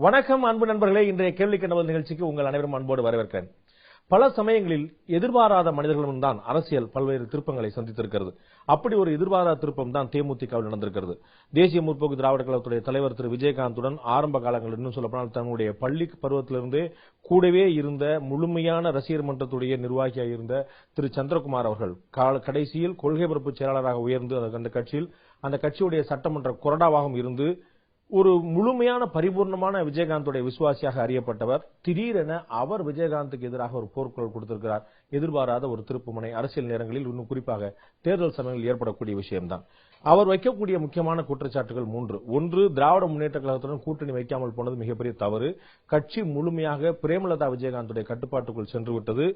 வணக்கம் அன்பு நண்பர்களே, இன்றைய கேள்வி கண்டவல் நிகழ்ச்சிக்கு உங்கள் அனைவரும் அன்போடு வரவேற்கிறேன். பல சமயங்களில் எதிர்பாராத மனிதர்களும் தான் அரசியல் பல்வேறு திருப்பங்களை சந்தித்திருக்கிறது. அப்படி ஒரு எதிர்பாராத திருப்பம் தான் தேமுதிகவில் நடந்திருக்கிறது. தேசிய முற்போக்கு திராவிட கழகத்துடைய தலைவர் திரு விஜயகாந்துடன் ஆரம்ப காலங்களில் இன்னும் சொல்லப்போனால் தன்னுடைய பள்ளி பருவத்திலிருந்தே கூடவே இருந்த முழுமையான ரசிகர் மன்றத்துடைய நிர்வாகியாக இருந்த திரு சந்திரகுமார் அவர்கள் கடைசியில் கொள்கை பரப்பு செயலாளராக உயர்ந்து அந்த கட்சியுடைய சட்டமன்ற கொறடாவாகவும் இருந்து ஒரு முழுமையான பரிபூர்ணமான விஜயகாந்துடைய விசுவாசியாக அறியப்பட்டவர். திடீரென அவர் விஜயகாந்துக்கு எதிராக ஒரு போர்க்குரல் கொடுத்திருக்கிறார். எதிர்பாராத ஒரு திருப்புமுனை அரசியல் நேரங்களில் இன்னும் குறிப்பாக தேர்தல் சமயங்களில் ஏற்படக்கூடிய விஷயம்தான். அவர் வைக்கக்கூடிய முக்கியமான குற்றச்சாட்டுகள் 3. 1, திராவிட முன்னேற்ற கழகத்துடன் கூட்டணி வைக்காமல் போனது மிகப்பெரிய தவறு. கட்சி முழுமையாக பிரேமலதா விஜயகாந்துடைய கட்டுப்பாட்டுக்குள் சென்றுவிட்டது.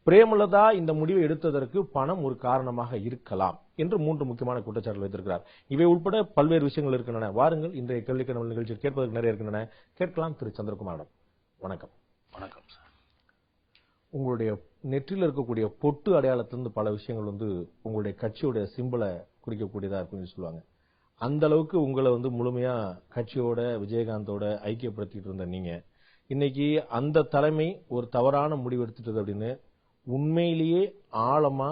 பிரேமலதா இந்த முடிவை எடுத்ததற்கு பணம் ஒரு காரணமாக இருக்கலாம் என்று 3 முக்கியமான குற்றச்சாட்டுகள் வைத்திருக்கிறார். இவை உட்பட பல்வேறு விஷயங்கள் இருக்கின்றன. வாருங்கள், இன்றைய கேள்வி கணவல் நிகழ்ச்சியில் கேட்பதற்கு நிறைய இருக்கின்றன. கேட்கலாம். திரு சந்திரகுமாரிடம் வணக்கம். வணக்கம் சார். உங்களுடைய நெற்றியில் இருக்கக்கூடிய பொட்டு அடையாளத்திலிருந்து பல விஷயங்கள் உங்களுடைய கட்சியுடைய சிம்பலை குறிக்கக்கூடியதா இருக்குன்னு சொல்லுவாங்க. அந்த அளவுக்கு உங்களை முழுமையா கட்சியோட விஜயகாந்தோட ஐக்கியப்படுத்திட்டு இருந்த நீங்க இன்னைக்கு அந்த தலைமை ஒரு தவறான முடிவு எடுத்துட்டது அப்படின்னு உண்மையிலேயே ஆழமா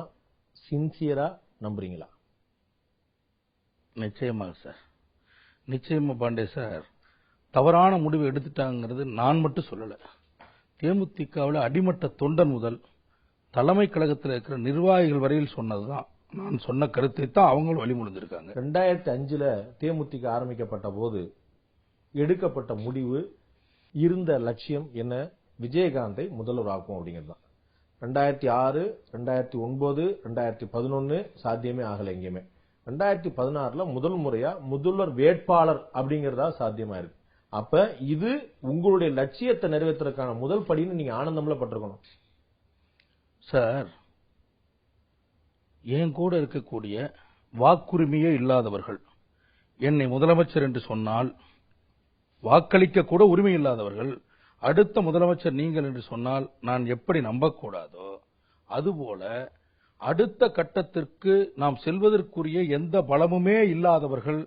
சின்சியரா நம்புறீங்களா? நிச்சயமாக சார், நிச்சயமா பாண்டே சார். தவறான முடிவு எடுத்துட்டாங்கிறது நான் மட்டும் சொல்லல. தேமுதிகவில் அடிமட்ட தொண்டன் முதல் தலைமை கழகத்தில் இருக்கிற நிர்வாகிகள் வரையில் சொன்னதுதான். நான் சொன்ன கருத்தை தான் அவங்களும் வழிமொழிந்திருக்காங்க. 2005 தேமுதிக ஆரம்பிக்கப்பட்ட போது எடுக்கப்பட்ட முடிவு, இருந்த லட்சியம் என்ன? விஜயகாந்தை முதல்வராக்கும் அப்படிங்கிறது தான். 2006, 2009, 2011 சாத்தியமே ஆகல எங்கேயுமே. 2016 முதல் முறையா முதல்வர் வேட்பாளர் அப்படிங்கறதா சாத்தியமா இருக்கு. அப்ப இது உங்களுடைய லட்சியத்தை நிறைவேற்றுறதுக்கான முதல் படின்னு நீங்க ஆனந்தம்ல பட்டிருக்கணும் சார். என் கூட இருக்கக்கூடிய வாக்குரிமையே இல்லாதவர்கள், என்னை முதலமைச்சர் என்று சொன்னால் வாக்களிக்க கூட உரிமை இல்லாதவர்கள் அடுத்த முதலமைச்சர் நீங்கள் என்று சொன்னால் நான் எப்படி நம்பக்கூடாதோ, அதுபோல அடுத்த கட்டத்திற்கு நாம் செல்வதற்குரிய எந்த பலமுமே இல்லாதவர்கள்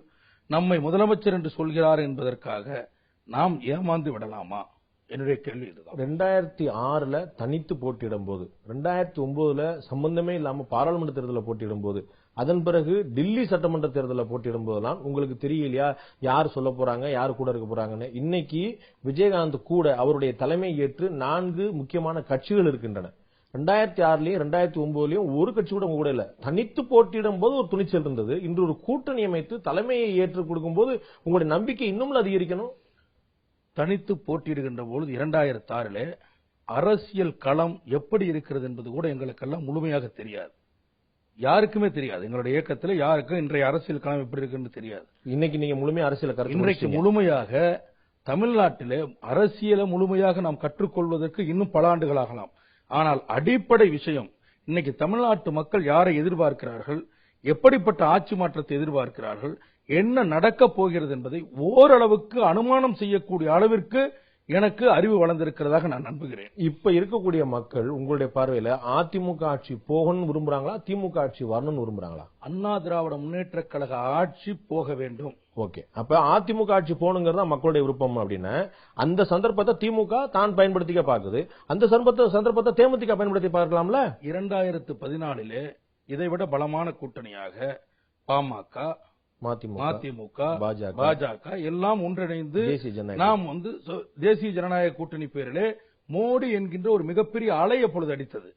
நம்மை முதலமைச்சர் என்று சொல்கிறார் என்பதற்காக நாம் ஏமாந்து விடலாமா? என்னுடைய கேள்வி இதுதான். 2006 தனித்து போட்டியிடும் போது, 2009 சம்பந்தமே இல்லாம பாராளுமன்ற தேர்தலில் போட்டியிடும் போது, அதன் பிறகு டில்லி சட்டமன்ற தேர்தலில் போட்டியிடும் போதெல்லாம் உங்களுக்கு தெரியலையா யார் சொல்ல போறாங்க, யார் கூட இருக்க போறாங்கன்னு? இன்னைக்கு விஜயகாந்த் கூட அவருடைய தலைமை ஏற்று 4 முக்கியமான கட்சிகள் இருக்கின்றன. 2006லயும் 2009லயும் ஒரு கட்சி கூட உங்க கூட இல்ல. தனித்து போட்டியிடும் போது ஒரு துணிச்சல் இருந்தது. இன்று ஒரு கூட்டணி அமைத்து தலைமையை ஏற்றுக் கொடுக்கும் போது உங்களுடைய நம்பிக்கை இன்னும் அதிகரிக்கணும். தனித்து போட்டியிடுகின்ற பொழுது 2006 அரசியல் களம் எப்படி இருக்கிறது என்பது கூட எங்களுக்கெல்லாம் முழுமையாக தெரியாது. யாருக்குமே தெரியாது. எங்களுடைய இயக்கத்தில் யாருக்கும் இன்றைய அரசியல் களம் எப்படி இருக்குன்னு தெரியாது. இன்னைக்கு நீங்க முழுமையா அரசியல் இன்றைக்கு முழுமையாக தமிழ்நாட்டிலே அரசியலை முழுமையாக நாம் கற்றுக்கொள்வதற்கு இன்னும் பல ஆண்டுகள் ஆகலாம். ஆனால் அடிப்படை விஷயம், இன்னைக்கு தமிழ்நாட்டு மக்கள் யாரை எதிர்பார்க்கிறார்கள், எப்படிப்பட்ட ஆட்சி மாற்றத்தை எதிர்பார்க்கிறார்கள், என்ன நடக்கப் போகிறது என்பதை ஓரளவுக்கு அனுமானம் செய்யக்கூடிய அளவிற்கு எனக்கு அறிவு வளர்ந்திருக்கிறதாக நான் நம்புகிறேன். இப்ப இருக்கக்கூடிய மக்கள் உங்களுடைய பார்வையில அதிமுக ஆட்சி போகணும்னு விரும்புறாங்களா, திமுக ஆட்சி வரணும்னு விரும்புறாங்களா? அண்ணா திராவிட முன்னேற்ற கழக ஆட்சி போக வேண்டும். ஓகே, அப்ப அதிமுக ஆட்சி போகணுங்கிறதா மக்களுடைய விருப்பம் அப்படின்னா அந்த சந்தர்ப்பத்தை திமுக தான் பயன்படுத்திக்க பாக்குது. அந்த சந்தர்ப்பத்தை தேமுதிக பயன்படுத்தி பார்க்கலாம்ல. 2014 இதைவிட பலமான கூட்டணியாக பாமக, மதிமுக, பாஜக எல்லாம் ஒன்றிணைந்து நாம் தேசிய ஜனநாயக கூட்டணி பேரிலே மோடி என்கின்ற ஒரு மிகப்பெரிய அலை அப்பொழுது அடித்தது.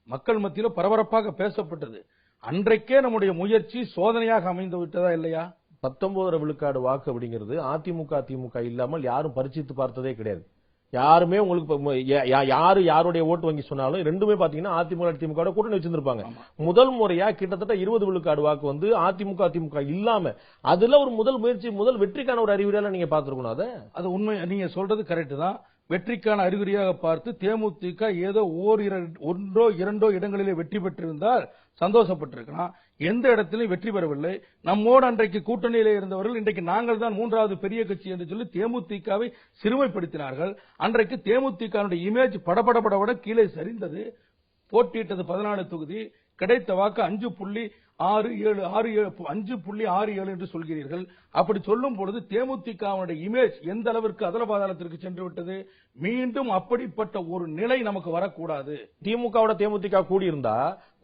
மக்கள் மத்தியில் பரபரப்பாக பேசப்பட்டது. அன்றைக்கே நம்முடைய முயற்சி சோதனையாக அமைந்து விட்டதா இல்லையா? 19 விழுக்காடு வாக்கு அப்படிங்கிறது அதிமுக திமுக இல்லாமல் யாரும் பரிசீலித்து பார்த்ததே கிடையாது. யாருமே உங்களுக்கு யாருடைய ஓட்டு வங்கி சொன்னாலும் ரெண்டுமே பாத்தீங்கன்னா அதிமுக திமுக கூட்டணி வச்சிருந்திருப்பாங்க. முதல் முறையா கிட்டத்தட்ட 20 விழுக்காடு வாக்கு அதிமுக திமுக இல்லாம அதுல ஒரு முதல் முயற்சி, முதல் வெற்றிக்கான ஒரு அறிகுறியால நீங்க பாத்துருக்கணும். அது உண்மை. நீங்க சொல்றது கரெக்ட் தான். வெற்றிக்கான அறிகுறியாக பார்த்து தேமுதிக ஏதோ ஒன்றோ இரண்டோ இடங்களிலே வெற்றி பெற்றிருந்தால் சந்தோஷப்பட்டிருக்கலாம். எந்த இடத்திலும் வெற்றி பெறவில்லை. நம்மோடு அன்றைக்கு கூட்டணியிலே இருந்தவர்கள் இன்றைக்கு நாங்கள் தான் 3வது பெரிய கட்சி என்று சொல்லி தேமுதிகவை சிறுமைப்படுத்தினார்கள். அன்றைக்கு தேமுதிக இமேஜ் படபட கீழே சரிந்தது. போட்டியிட்டது 14 தொகுதி, கிடைத்த வாக்கு 5.67 என்று சொல்கிறீர்கள். அப்படி சொல்லும் பொழுது தேமுதிகவுடைய இமேஜ் எந்த அளவிற்கு அதலபாதாளத்திற்கு சென்று விட்டது. மீண்டும் அப்படிப்பட்ட ஒரு நிலை நமக்கு வரக்கூடாது. திமுகவோட தேமுதிக கூடியிருந்தா,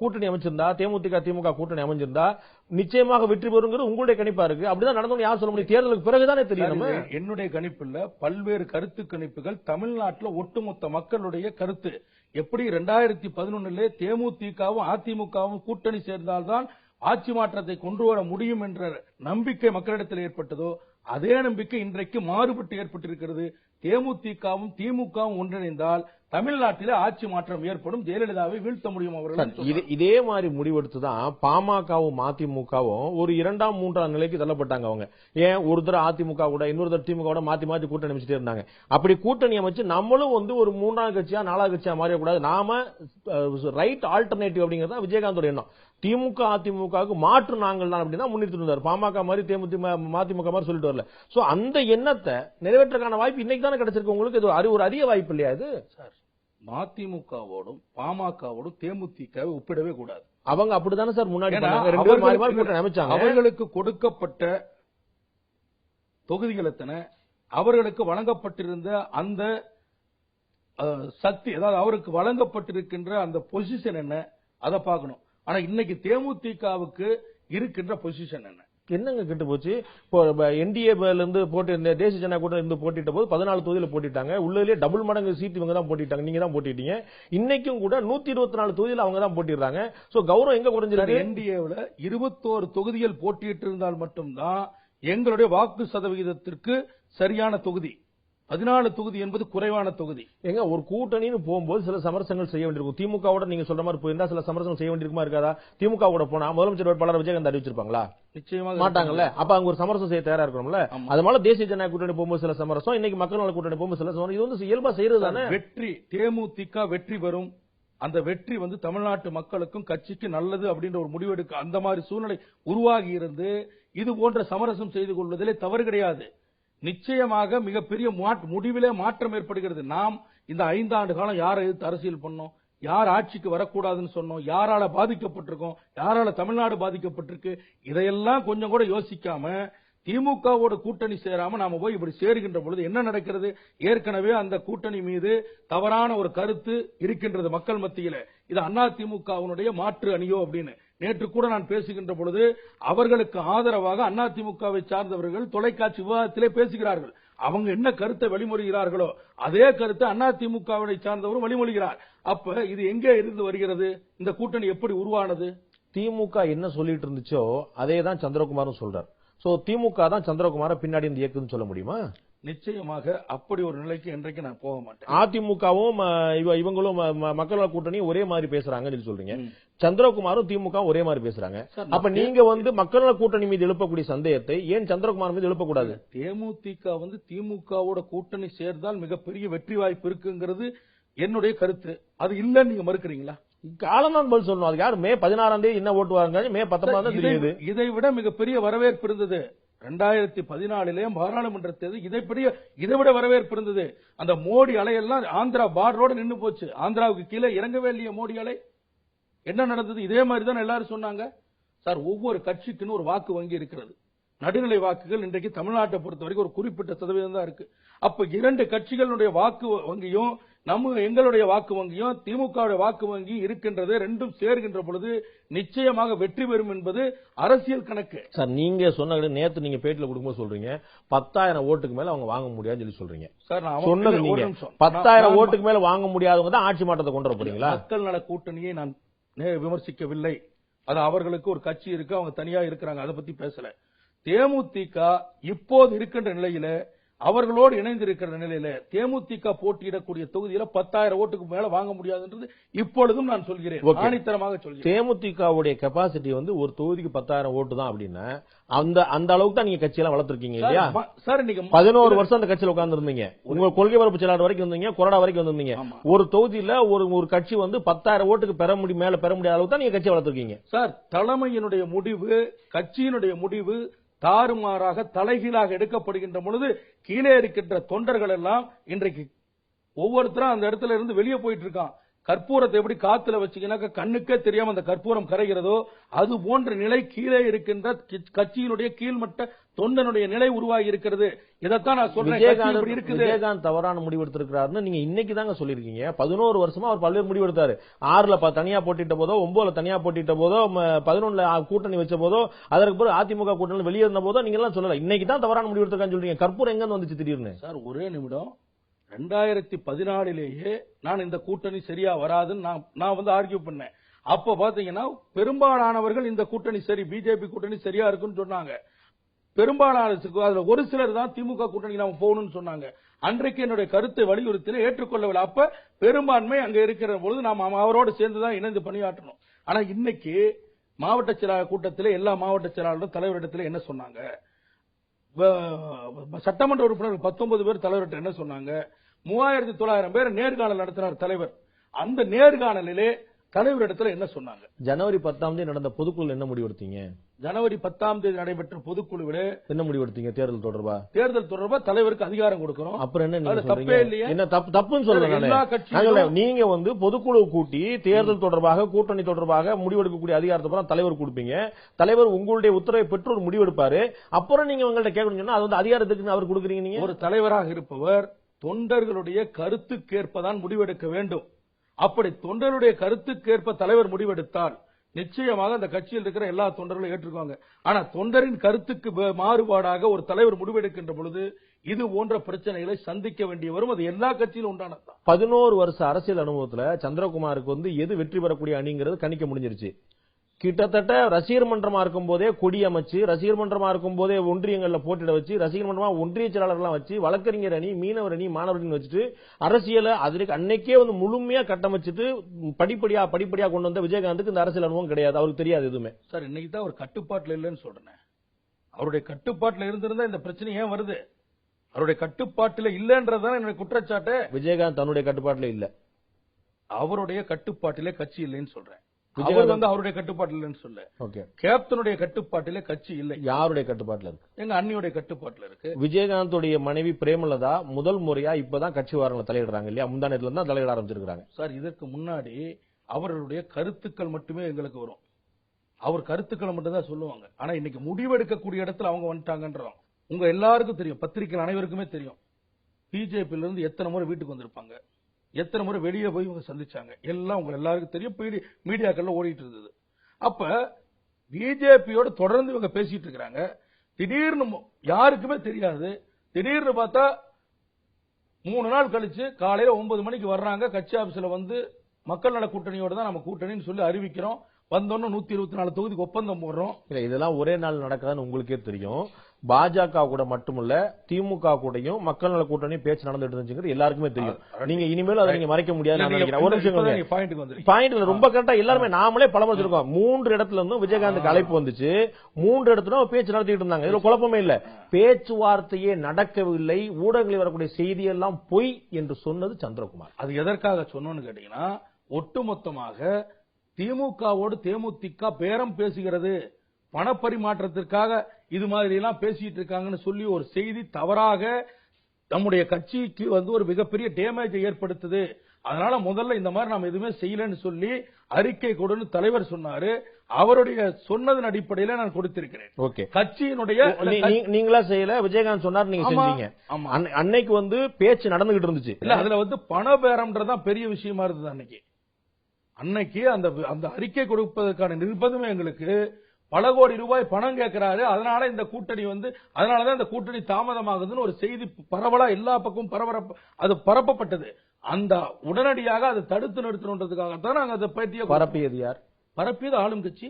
கூட்டணி அமைச்சிருந்தா, திமுக கூட்டணி அமைஞ்சிருந்தா நிச்சயமாக வெற்றி பெறுங்கிறது உங்களுடைய கணிப்பா இருக்கு. அப்படிதான் நடந்தோம் யார் சொல்ல முடியும்? தேர்தலுக்கு பிறகுதானே தெரியும். என்னுடைய கணிப்பில் பல்வேறு கருத்து கணிப்புகள் தமிழ்நாட்டில் ஒட்டுமொத்த மக்களுடைய கருத்து எப்படி 2011 தேமுதிகவும் அதிமுகவும் கூட்டணி சேர்ந்தால்தான் ஆட்சி மாற்றத்தை கொண்டு வர முடியும் என்ற நம்பிக்கை மக்களிடத்தில் ஏற்பட்டதோ அதே நம்பிக்கை இன்றைக்கு மாறுபட்டு ஏற்பட்டிருக்கிறது. தேமுதிகவும் திமுகவும் ஒன்றிணைந்தால் தமிழ்நாட்டில் ஆட்சி மாற்றம் ஏற்படும், ஜெயலலிதாவை வீழ்த்த முடியும் அவர்கள். இதே மாதிரி முடிவெடுத்துதான் பாமகவும் அதிமுகவும் ஒரு 2ஆம் 3ஆம் நிலைக்கு தள்ளப்பட்டாங்க. அவங்க ஏன் ஒரு தடவை அதிமுக கூட இன்னொரு தடவை திமுக கூட மாத்தி மாத்தி கூட்டணி அமைச்சிட்டே இருந்தாங்க. அப்படி கூட்டணி அமைச்சு நம்மளும் ஒரு 3ஆம் கட்சியா 4ஆம் கட்சியா மாறிடக்கூடாது, நாம ரைட் ஆல்டர்னேட்டிவ் அப்படிங்கறத விஜயகாந்தோட எண்ணம். திமுக அதிமுகவுக்கு மாற்று நாங்கள் தான் அப்படின்னா முன்னிறுத்தி இருந்தார். பாமக மாதிரி மதிமுக மாதிரி சொல்லிட்டு வரல. சோ அந்த எண்ணத்தை நிறைவேற்றக்கான வாய்ப்பு இன்னைக்கு தானே கிடைச்சிருக்கு உங்களுக்கு. இது ஒரு அதிக வாய்ப்பு இல்லையா? இது சார், மதிமுகவோடும் பாமகவோடும் தேமுதிகவை ஒப்பிடவே கூடாது. அவங்க அப்படித்தானே சார் முன்னாடி அமைச்சாங்க. அவர்களுக்கு கொடுக்கப்பட்ட தொகுதிகள் எத்தனை, அவர்களுக்கு வழங்கப்பட்டிருந்த அந்த சக்தி, அதாவது அவருக்கு வழங்கப்பட்டிருக்கின்ற அந்த பொசிஷன் என்ன, அதை பார்க்கணும். ஆனா இன்னைக்கு தேமுதிகவுக்கு இருக்கின்ற பொசிஷன் என்னங்க கெட்டு போச்சு? என்டிஏல இருந்து போட்டு தேசிய ஜனநாயக கூட்டணி இருந்து போட்டிட்ட போது 14 தொகுதியில போட்டிட்டாங்க. உள்ளே டபுள் மடங்கு சீட் இவங்க தான் போட்டிட்டாங்க, நீங்க தான் போட்டிட்டீங்க. இன்னைக்கும் கூட 124 தொகுதியில் அவங்க தான் போட்டிடுறாங்க. சோ கௌரவம் எங்க குறைஞ்சிருக்கு? என்டிஏல 21 தொகுதிகள் போட்டியிட்டு இருந்தால் மட்டும்தான் எங்களுடைய வாக்கு சதவிகிதத்திற்கு சரியான தொகுதி. 14 தொகுதி என்பது குறைவான தொகுதி. எங்க ஒரு கூட்டணின்னு போகும்போது சில சமரசங்கள் செய்ய வேண்டியிருக்கும். திமுகவோட நீங்க சொல்ற மாதிரி போயிருந்தா சில சமரசங்கள் செய்ய வேண்டியிருக்குமா இருக்காதா? திமுகவோட போனா முதலமைச்சர் வேட்பாளர் விஜயகாந்த் அறிவிச்சிருப்பாங்களா? நிச்சயமாக மாட்டாங்கல்ல. அப்ப அங்க ஒரு சமரசம் செய்ய தயாரா இருக்கணும்ல. அதனால தேசிய ஜனநாயக கூட்டணி போகும்போது சில சமரசம், இன்னைக்கு மக்கள் நல கூட்டணி போகும்போது சில சமரசம். இது இயல்பா செய்யறது தானே. வெற்றி தேமுதிக வெற்றி பெறும், அந்த வெற்றி தமிழ்நாட்டு மக்களுக்கும் கட்சிக்கு நல்லது அப்படின்ற ஒரு முடிவெடுக்க அந்த மாதிரி சூழ்நிலை உருவாகி இருந்து இது போன்ற சமரசம் செய்து கொள்வதிலே தவறு கிடையாது. நிச்சயமாக மிகப்பெரிய முடிவிலே மாற்றம் ஏற்படுகிறது. நாம் இந்த 5 ஆண்டு காலம் யாரை எதிர்த்து அரசியல் பண்ணோம், யார் ஆட்சிக்கு வரக்கூடாதுன்னு சொன்னோம், யாரால பாதிக்கப்பட்டிருக்கோம், யாரால தமிழ்நாடு பாதிக்கப்பட்டிருக்கு, இதையெல்லாம் கொஞ்சம் கூட யோசிக்காம திமுகவோட கூட்டணி சேராம நாம போய் இப்படி சேருகின்ற பொழுது என்ன நடக்கிறது? ஏற்கனவே அந்த கூட்டணி மீது தவறான ஒரு கருத்து இருக்கின்றது மக்கள் மத்தியில. இது அதிமுகவினுடைய மாற்று அணியோ அப்படின்னு. நேற்று கூட நான் பேசுகின்ற பொழுது அவர்களுக்கு ஆதரவாக அதிமுகவை சார்ந்தவர்கள் தொலைக்காட்சி விவாதத்திலே பேசுகிறார்கள். அவங்க என்ன கருத்தை வழிமொழிகிறார்களோ அதே கருத்தை அதிமுகவை சார்ந்தவரும் வழிமொழிகிறார். அப்ப இது எங்கே இருந்து வருகிறது? இந்த கூட்டணி எப்படி உருவானது? திமுக என்ன சொல்லிட்டு இருந்துச்சோ அதே தான் சந்திரகுமாரும் சொல்றார். சோ திமுக தான் சந்திரகுமார பின்னாடி இருந்து இயக்குன்னு சொல்ல முடியுமா? நிச்சயமாக அப்படி ஒரு நிலைக்கு இன்றைக்கு நான் போக மாட்டேன். அதிமுகவும் இவங்களும் மக்கள் கூட்டணி ஒரே மாதிரி பேசுறாங்கன்னு சொல்றீங்க. சந்திரகுமாரும் திமுக ஒரே மாதிரி பேசுறாங்க. அப்ப நீங்க மக்கள் கூட்டணி மீது எழுப்பக்கூடிய சந்தேகத்தை ஏன் சந்திரகுமார் மீது எழுப்பக்கூடாது? தேமுதிக திமுகவோட கூட்டணி சேர்ந்தால் மிகப்பெரிய வெற்றி வாய்ப்பு இருக்குங்கிறது என்னுடைய கருத்து. அது இல்லன்னு நீங்க மறுக்கிறீங்களா? காலம்தான் பதில் சொல்லணும். அது யாரு மே 16ஆம் தேதி என்ன ஓட்டு வாங்க, மே 19 தெரியுது. இதை விட மிகப்பெரிய வரவேற்பு இருந்தது 2014 பாராளுமன்ற தேர்தல். இதை விட வரவேற்பு இருந்தது. அந்த மோடி அலையெல்லாம் ஆந்திரா பார்டரோட நின்னு போச்சு. ஆந்திராவுக்கு கீழே இறங்கவே இல்லையே மோடி அலை. என்ன நடந்தது? இதே மாதிரி தான் எல்லாரும் சொன்னாங்க. சார், ஒவ்வொரு கட்சிக்குன்னு ஒரு வாக்கு வங்கி இருக்கிறது. நடுநிலை வாக்குகள் இன்றைக்கு தமிழ்நாட்டை பொறுத்த வரைக்கும் ஒரு குறிப்பிட்ட சதவீதம் தான் இருக்கு. அப்ப 2 கட்சிகளுடைய வாக்கு வங்கியும் எங்களுடைய வாக்கு வங்கியும் திமுக வாக்கு வங்கி இருக்கின்றது. ரெண்டும் சேர்கின்ற பொழுது நிச்சயமாக வெற்றி பெறும் என்பது அரசியல் கணக்கு. சார், நீங்க சொன்ன நேத்து நீங்க பேட்டில கொடுக்கும்போது சொல்றீங்க 10,000 ஓட்டுக்கு மேல அவங்க வாங்க முடியாதுன்னு சொல்றீங்க. சார், நான் சொன்னது நீங்க 10,000 ஓட்டுக்கு மேல வாங்க முடியாதவங்க தான் ஆட்சி மாற்றத்தை கொண்டு வர போறீங்களா? மக்கள் நல கூட்டணியை நான் விமர்சிக்கவில்லை. அது அவர்களுக்கு ஒரு கட்சி இருக்கு, அவங்க தனியா இருக்கிறாங்க, அதை பத்தி பேசல. தேமுதிக இப்போது இருக்கின்ற நிலையில அவர்களோடு இணைந்திருக்கிற நிலையில தேமுதிக போட்டியிடக்கூடிய தொகுதியில 10,000 ஓட்டுக்கு மேல வாங்க முடியாதுன்றது இப்பொழுதும் நான் சொல்கிறேன், ஆணித்தரமாக சொல்கிறேன். தேமுதிகவுடைய கெபாசிட்டி ஒரு தொகுதிக்கு 10,000 ஓட்டு தான் அப்படின்னா அந்த அளவுக்கு தான் நீங்க கட்சியெல்லாம் வளர்த்திருக்கீங்க இல்லையா? சார், நீங்க 11 வருஷம் அந்த கட்சியில உட்கார்ந்து இருந்தீங்க. உங்க கொள்கை பரப்பு செயலாளர் வரைக்கும் இருந்தீங்க, கொறடா வரைக்கும் வந்திருந்தீங்க. ஒரு தொகுதியில ஒரு கட்சி 10,000 ஓட்டுக்கு பெற முடியாத அளவுக்கு தான் நீங்க கட்சியை வளர்த்திருக்கீங்க. சார், தலைமையினுடைய முடிவு, கட்சியினுடைய முடிவு தாறுமாறாக தலைகீழாக எடுக்கப்படுகின்ற பொழுது கீழே இருக்கின்ற தொண்டர்கள் எல்லாம் இன்றைக்கு ஒவ்வொருத்தரும் அந்த இடத்துல இருந்து வெளியே போயிட்டு இருக்கான். கற்பூரத்தை எப்படி காத்துல வச்சீங்கன்னாக்க கண்ணுக்கே தெரியாம அந்த கற்பூரம் கரைகிறதோ அது போன்ற நிலை கீழே இருக்கின்ற கட்சியினுடைய கீழ்மட்ட தொண்டனுடைய நிலை உருவாகி இருக்கிறது. இதைத்தான் நான் சொல்றேன். விஜயகாந்த் தவறான முடிவெடுத்திருக்கிறாருன்னு நீங்க இன்னைக்கு தாங்க சொல்லிருக்கீங்க. 11 வருஷமா அவர் பல்வேறு முடிவெடுத்தாரு. 6ல தனியா போட்டிட்ட போதோ, 9ல தனியா போட்டிட்ட போதோ, 11ல கூட்டணி வச்ச போதோ, அதற்கு பிறகு அதிமுக கூட்டணி வெளியேறின போதோ நீங்க எல்லாம் சொல்லல. இன்னைக்கு தான் தவறான முடிவெடுத்திருக்கான்னு சொல்றீங்க. கற்பூரம் எங்க வந்துச்சு திடீர்னு? சார் ஒரே நிமிடம். 2014 நான் இந்த கூட்டணி சரியா வராதுன்னு நான் ஆர்கியூ பண்ணேன். அப்ப பாத்தீங்கன்னா பெரும்பாலானவர்கள் இந்த கூட்டணி சரி, பிஜேபி கூட்டணி சரியா இருக்குன்னு சொன்னாங்க. பெரும்பாலான அதுல ஒரு சிலர் தான் திமுக கூட்டணி நாம போகணும்னு சொன்னாங்க. அன்றைக்கு என்னுடைய கருத்தை வலியுறுத்தின ஏற்றுக்கொள்ளவில்லை. அப்ப பெரும்பான்மை அங்க இருக்கிற பொழுது நாம் அவரோடு சேர்ந்துதான் இணைந்து பணியாற்றணும். ஆனா இன்னைக்கு மாவட்ட செயலாளர் கூட்டத்தில் எல்லா மாவட்ட செயலாளரும் தலைவரிடத்தில் என்ன சொன்னாங்க? சட்டமன்ற உறுப்பினர்கள் 19 பேர் தலைவர்கிட்ட என்ன சொன்னாங்க? 3900 பேர் நேர்காணல் நடத்தினார் தலைவர். அந்த நேர்காணலிலே தலைவரிடத்தில் என்ன சொன்னாங்க? ஜனவரி 10ஆம் தேதி நடந்த பொதுக்குழு என்ன முடிவெடுத்தீங்க? ஜனவரி 10ஆம் தேதி நடைபெற்ற பொதுக்குழுவிலே என்ன முடிவெடுத்தீங்க? தேர்தல் தொடர்பா தலைவருக்கு அதிகாரம் கொடுக்கணும். அப்புறம் என்ன தப்பே இல்லையா? என்ன தப்புன்னு சொல்லுங்க. நீங்க பொதுக்குழு கூட்டி தேர்தல் தொடர்பாக, கூட்டணி தொடர்பாக முடிவெடுக்கக்கூடிய அதிகாரத்தை தலைவர் கொடுப்பீங்க. தலைவர் உங்களுடைய உத்தரவை பெற்று ஒரு முடிவெடுப்பாரு. அப்புறம் நீங்க உங்கள்ட்ட கேட்கணும்னு சொன்னா அது அதிகாரத்துக்கு அவர் கொடுக்குறீங்க. நீங்க ஒரு தலைவராக இருப்பவர் தொண்டர்களுடைய கருத்துக்கேற்பதான் முடிவெடுக்க வேண்டும். அப்படி தொண்டருடைய கருத்துக்கேற்ப தலைவர் முடிவெடுத்தால் நிச்சயமாக அந்த கட்சியில் இருக்கிற எல்லா தொண்டர்களும் ஏற்றுக்குவாங்க. ஆனா தொண்டரின் கருத்துக்கு மாறுபாடாக ஒரு தலைவர் முடிவெடுக்கின்ற பொழுது இது போன்ற பிரச்சனைகளை சந்திக்க வேண்டிய வரும். அது எல்லா கட்சியிலும் உண்டானதான். 11 வருஷ அரசியல் அனுபவத்துல சந்திரகுமாருக்கு எது வெற்றி பெறக்கூடிய அணிங்கிறது கணிக்க முடிஞ்சிருச்சு. கிட்டத்தட்ட ரசிகர் மன்றமா இருக்கும் போதே கொடி அமைச்சு, ரசிகர் மன்றமா இருக்கும் போதே ஒன்றியங்கள்ல போட்டிட வச்சு, ரசிகர் மன்றமா ஒன்றிய செயலாளர்கள்லாம் வச்சு, வழக்கறிஞர் அணி, மீனவர் அணி, மாணவர் அணி வச்சுட்டு அரசியலை அதற்கு அன்னைக்கே முழுமையா கட்டமைச்சிட்டு படிப்படியா கொண்டு வந்த விஜயகாந்துக்கு இந்த அரசியல் அனுபவம் கிடையாது. அவருக்கு தெரியாது எதுவுமே. சார் இன்னைக்கு தான் ஒரு கட்டுப்பாட்டுல இல்லைன்னு சொல்றேன். அவருடைய கட்டுப்பாட்டுல இருந்திருந்தா இந்த பிரச்சனை ஏன் வருது? அவருடைய கட்டுப்பாட்டுல இல்லன்றதுதான் என்னுடைய குற்றச்சாட்டு. விஜயகாந்த் தன்னுடைய கட்டுப்பாட்டுல இல்ல, அவருடைய கட்டுப்பாட்டிலே கட்சி இல்லைன்னு சொல்றேன். அவர் அவருடைய கட்டுப்பாட்டில் இல்லைன்னு சொல்ல. கேப்டனுடைய கட்டுப்பாட்டிலே கட்சி இல்லை. யாருடைய கட்டுப்பாட்டில் இருக்கு? எங்க அண்ணியுடைய கட்டுப்பாட்டில் இருக்கு. விஜயகாந்துடைய மனைவி பிரேமலதா முதல் முறையா இப்பதான் கட்சி வாரங்களை தலையிடுறாங்க இல்லையா? முந்தானத்துல தான் தலையிட ஆரம்பிச்சிருக்காங்க. சார் இதற்கு முன்னாடி அவர்களுடைய கருத்துக்கள் மட்டுமே எங்களுக்கு வரும். அவர் கருத்துக்களை மட்டும் தான் சொல்லுவாங்க. ஆனா இன்னைக்கு முடிவெடுக்கக்கூடிய இடத்துல அவங்க வந்துட்டாங்கன்றோம். உங்க எல்லாருக்கும் தெரியும், பத்திரிகை அனைவருக்குமே தெரியும். பிஜேபியில இருந்து எத்தனை முறை வீட்டுக்கு வந்திருப்பாங்க, எத்தனை முறை வெளியே போய் இவங்க சந்திச்சாங்க, எல்லாம் உங்க எல்லாருக்கும் தெரியும். மீடியாக்கள்ல ஓடிட்டு இருந்தது. அப்ப பிஜேபியோட தொடர்ந்து இவங்க பேசிட்டு இருக்காங்க. திடீர்னு யாருக்குமே தெரியாது. திடீர்னு பார்த்தா 3 நாள் கழிச்சு காலையில 9 மணிக்கு வர்றாங்க. கட்சி ஆபீஸ்ல மக்கள் நல கூட்டணியோட தான் நம்ம கூட்டணின்னு சொல்லி அறிவிக்கிறோம். வந்தோன்னு 124 தொகுதிக்கு ஒப்பந்தம் போடுறோம். இதெல்லாம் ஒரே நாள் நடக்காதுன்னு உங்களுக்கே தெரியும். பாஜக கூட மட்டுமல்ல, திமுக கூடயும் மக்கள் நல கூட்டணி பேச்சு நடந்துட்டு இருந்துச்சுங்கிறது எல்லாருக்குமே தெரியும். நீங்க இனிமேல் அதை நீங்க மறைக்க முடியாது. ஒரு நிமிஷம் பாயிண்ட் ரொம்ப கரெக்டா எல்லாருமே நாமளே பலமுறை இருக்கோம். 3 இடத்துல இருந்தும் விஜயகாந்துக்கு அழைப்பு வந்துச்சு. 3 இடத்துல பேச்சு நடத்திட்டு இருந்தாங்க. இதுல குழப்பமே இல்ல. பேச்சுவார்த்தையே நடக்கவில்லை, ஊடகங்களில் வரக்கூடிய செய்தி எல்லாம் பொய் என்று சொன்னது சந்திரகுமார். அது எதற்காக சொன்னோன்னு கேட்டீங்கன்னா, ஒட்டுமொத்தமாக திமுகவோடு தேமுதிக பேரம் பேசுகிறது, பணப்பரிமாற்றத்திற்காக இது மாதிரி எல்லாம் பேசிட்டு இருக்காங்கன்னு சொல்லி ஒரு செய்தி தவறாக நம்முடைய கட்சிக்கு ஒரு மிகப்பெரிய டேமேஜ் ஏற்படுத்துது. அதனால முதல்ல இந்த மாதிரி நாம எதுவுமே செய்யலன்னு சொல்லி அறிக்கை கொடுன்னு தலைவர் சொன்னாரு. அவருடைய சொன்னதன் அடிப்படையில நான் கொடுத்திருக்கிறேன். கட்சியினுடைய நீங்களா செய்யல, விஜயகாந்த் சொன்னார், நீங்க செஞ்சீங்க. அன்னைக்கு பேச்சு நடந்துகிட்டு இருந்துச்சு. இல்ல அதுல பண பேரம்ன்றதான் பெரிய விஷயமா இருந்தது. அன்னைக்கு அந்த அறிக்கை கொடுப்பதற்கான நிர்பந்தமே எங்களுக்கு பல கோடி ரூபாய் பணம் கேட்கிறாரு. அதனால இந்த கூட்டணி அதனாலதான் இந்த கூட்டணி தாமதமாகுதுன்னு ஒரு செய்தி பரவலா எல்லா பக்கமும் அது பரப்பப்பட்டது. அந்த உடனடியாக அதை தடுத்து நிறுத்தணுன்றதுக்காகத்தான் நாங்க அதை பற்றிய பரப்பியது. யார் பரப்பியது? ஆளும் கட்சி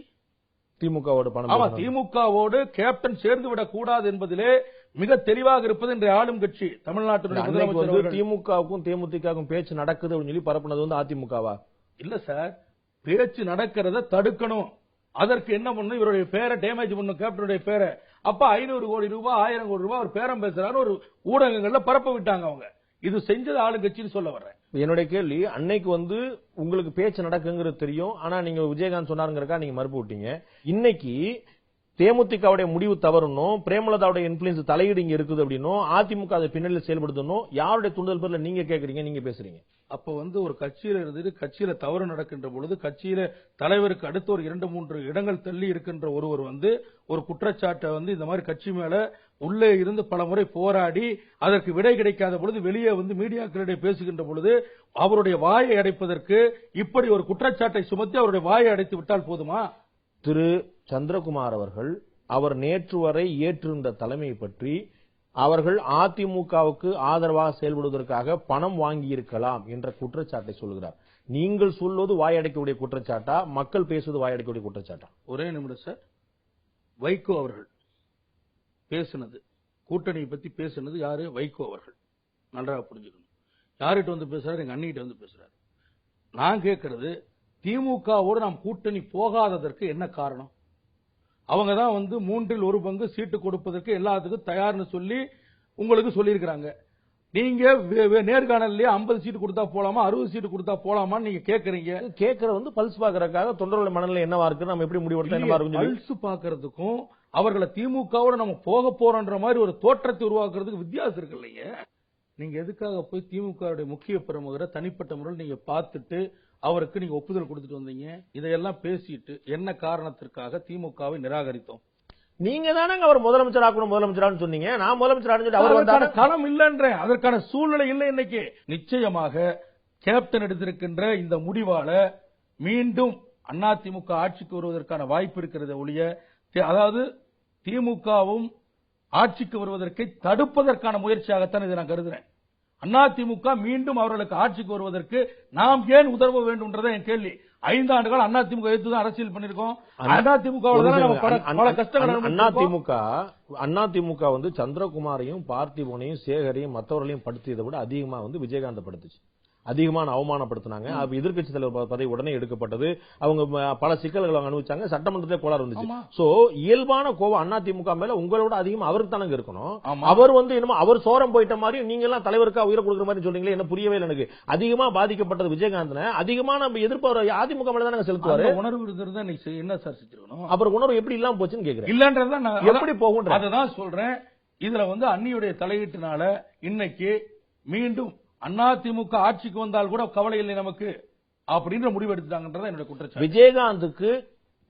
திமுகவோடு பணம். திமுகவோடு கேப்டன் சேர்ந்து விடக் கூடாது என்பதிலே மிக தெளிவாக இருப்பது இன்றைய ஆளும் கட்சி தமிழ்நாட்டுடைய முதலமைச்சர். திமுகவுக்கும் தேமுதிகவுக்கும் பேச்சு நடக்குது அப்படின்னு சொல்லி பரப்புனது அதிமுகவா? இல்ல சார், பேச்சு நடக்கிறத தடுக்கணும். அதற்கு என்ன பண்ணும்? இவருடைய பேரை டேமேஜ் பண்ணும், கேப்டனுடைய பேரை. அப்ப 500 கோடி ரூபாய் 1000 கோடி ரூபாய் அவர் பேரம் பேசுறாரு ஒரு ஊடகங்கள்ல பரப்ப விட்டாங்க. அவங்க இது செஞ்சது ஆளுங்கட்சின்னு சொல்ல வர்றேன். என்னுடைய கேள்வி, அன்னைக்கு உங்களுக்கு பேச்சு நடக்குங்கிறது தெரியும், ஆனா நீங்க விஜயகாந்த் சொன்னாருங்கறக்கா நீங்க மறுப்பு விட்டீங்க. இன்னைக்கு தேமுதிகவுடைய முடிவு தவறுனும், பிரேமலதாவுடைய இன்ஃபுளுன்ஸ் தலையீடு இங்க இருக்குது அப்படின்னும், அதிமுக அதை பின்னணியில் செயல்படுத்தணும், யாருடைய தூண்டுதல் பேர்ல நீங்க கேக்குறீங்க, நீங்க பேசுறீங்க? அப்ப ஒரு கட்சியில இருந்துட்டு கட்சியில தவறு நடக்கின்ற பொழுது கட்சியில தலைவருக்கு அடுத்து ஒரு 2-3 இடங்கள் தள்ளி இருக்கின்ற ஒருவர் ஒரு குற்றச்சாட்டை இந்த மாதிரி கட்சி மேல உள்ளே இருந்து பல முறை போராடி அதற்கு விடை கிடைக்காத பொழுது வெளியே மீடியாக்களிடையே பேசுகின்ற பொழுது அவருடைய வாயை அடைப்பதற்கு இப்படி ஒரு குற்றச்சாட்டை சுமத்தி அவருடைய வாயை அடைத்து விட்டால் போதுமா? திரு சந்திரகுமார் அவர்கள் அவர் நேற்று வரை ஏற்றிருந்த தலைமை பற்றி அவர்கள் அதிமுகவுக்கு ஆதரவாக செயல்படுவதற்காக பணம் வாங்கியிருக்கலாம் என்ற குற்றச்சாட்டை சொல்கிறார். நீங்கள் சொல்வது வாயடைக்கக்கூடிய குற்றச்சாட்டா, மக்கள் பேசுவது வாயடைக்கக்கூடிய குற்றச்சாட்டா? ஒரே நிமிடம் சார். வைகோ அவர்கள் பேசினது, கூட்டணியை பத்தி பேசினது யாரு? வைகோ அவர்கள். நன்றாக புரிஞ்சுக்கணும். யார்கிட்ட பேசுறாரு? எங்க அண்ணிகிட்ட பேசுறாரு. நான் கேட்கறது, திமுகவோடு நாம் கூட்டணி போகாததற்கு என்ன காரணம்? அவங்க தான் 1/3 சீட்டு கொடுப்பதற்கு எல்லாத்துக்கும் தயார்னு சொல்லி உங்களுக்கு சொல்லியிருக்கிறாங்க. நீங்க நேர்காணல்ல 50 சீட்டு கொடுத்தா போலாமா, 60 சீட்டு கொடுத்தா போலாமான்னு நீங்க கேக்குறீங்க. கேட்கற பல்ஸ் பாக்குறதுக்காக தொண்டர்களுடைய மனநிலை என்னவா இருக்கு, நம்ம எப்படி முடிவெடுத்தா என்னவா இருக்கு? பல்ஸ் பாக்குறதுக்கும் அவர்களை திமுகவோட நம்ம போக போறோன்ற மாதிரி ஒரு தோற்றத்தை உருவாக்குறதுக்கு வித்தியாசம் இருக்கு இல்லைங்க. நீங்க எதுக்காக போய் திமுகவுடைய முக்கிய பிரமுகரை தனிப்பட்ட முறையில் நீங்க பார்த்துட்டு அவருக்கு நீங்க ஒப்புதல் கொடுத்துட்டு வந்தீங்க? இதையெல்லாம் பேசிட்டு என்ன காரணத்திற்காக திமுகவை நிராகரித்தோம்? நீங்க தானே அவர் முதலமைச்சர் ஆக்கணும், முதலமைச்சரான்னு சொன்னீங்க. நான் முதலமைச்சர் அவர் வந்தாரு. களம் இல்லைன்ற, அதற்கான சூழ்நிலை இல்லை இன்னைக்கு. நிச்சயமாக கேப்டன் எடுத்திருக்கின்ற இந்த முடிவால மீண்டும் அதிமுக ஆட்சிக்கு வருவதற்கான வாய்ப்பு இருக்கிறது ஒழிய, அதாவது திமுகவும் ஆட்சிக்கு வருவதற்கு தடுப்பதற்கான முயற்சியாகத்தான் இதை நான் கருதுறேன். அதிமுக மீண்டும் அவர்களுக்கு ஆட்சிக்கு வருவதற்கு நாம் ஏன் உதவ வேண்டும் என் கேள்வி. 5 ஆண்டுகள் அதிமுக எடுத்து தான் அரசியல் பண்ணிருக்கோம். அதிமுக சந்திரகுமாரையும் பார்த்திபனையும் சேகரையும் மற்றவர்களையும் படுத்தியதை விட அதிகமா விஜயகாந்த் படுத்துச்சு. அதிகமான அவமானப்படுத்தினாங்க. எதிர்க்கட்சி தலைவர் பதவி உடனே எடுக்கப்பட்டது. அவங்க பல சிக்கல்களை அனுபவிச்சாங்க. சட்டமன்றத்திலே கோளாறு வந்துச்சு. சோ இயல்பான கோவம் அதிமுக மேல உங்களோட அதிகமா அவருக்கு தானங்க இருக்கணும். அவர் என்னமோ அவர் சோரம் போயிட்ட மாதிரி நீங்க எல்லாம் தலைவருக்கா உயிரை கொடுக்குற மாதிரி சொல்றீங்களே, என்ன புரியவே இல்லை எனக்கு. அதிகமா பாதிக்கப்பட்டது விஜயகாந்த். அதிகமா நம்ம எதிர்ப்பு அதிமுக மேல தானே செலுத்துவாரு. உணர்வு இருக்கிறது என்ன சார் செஞ்சிருக்கணும்? அப்புறம் உணர்வு எப்படி இல்லாம போச்சுன்னு கேக்குறேன். இல்லன்றதான் எப்படி போகும் அதான் சொல்றேன். இதுல அண்ணியுடைய தலையீட்டினால இன்னைக்கு மீண்டும் அதிமுக ஆட்சிக்கு வந்தால் கூட கவலை இல்லை நமக்கு அப்படின்ற முடிவு எடுத்துட்டாங்கன்றத என்னோட குற்றச்சாட்டு. விஜயகாந்துக்கு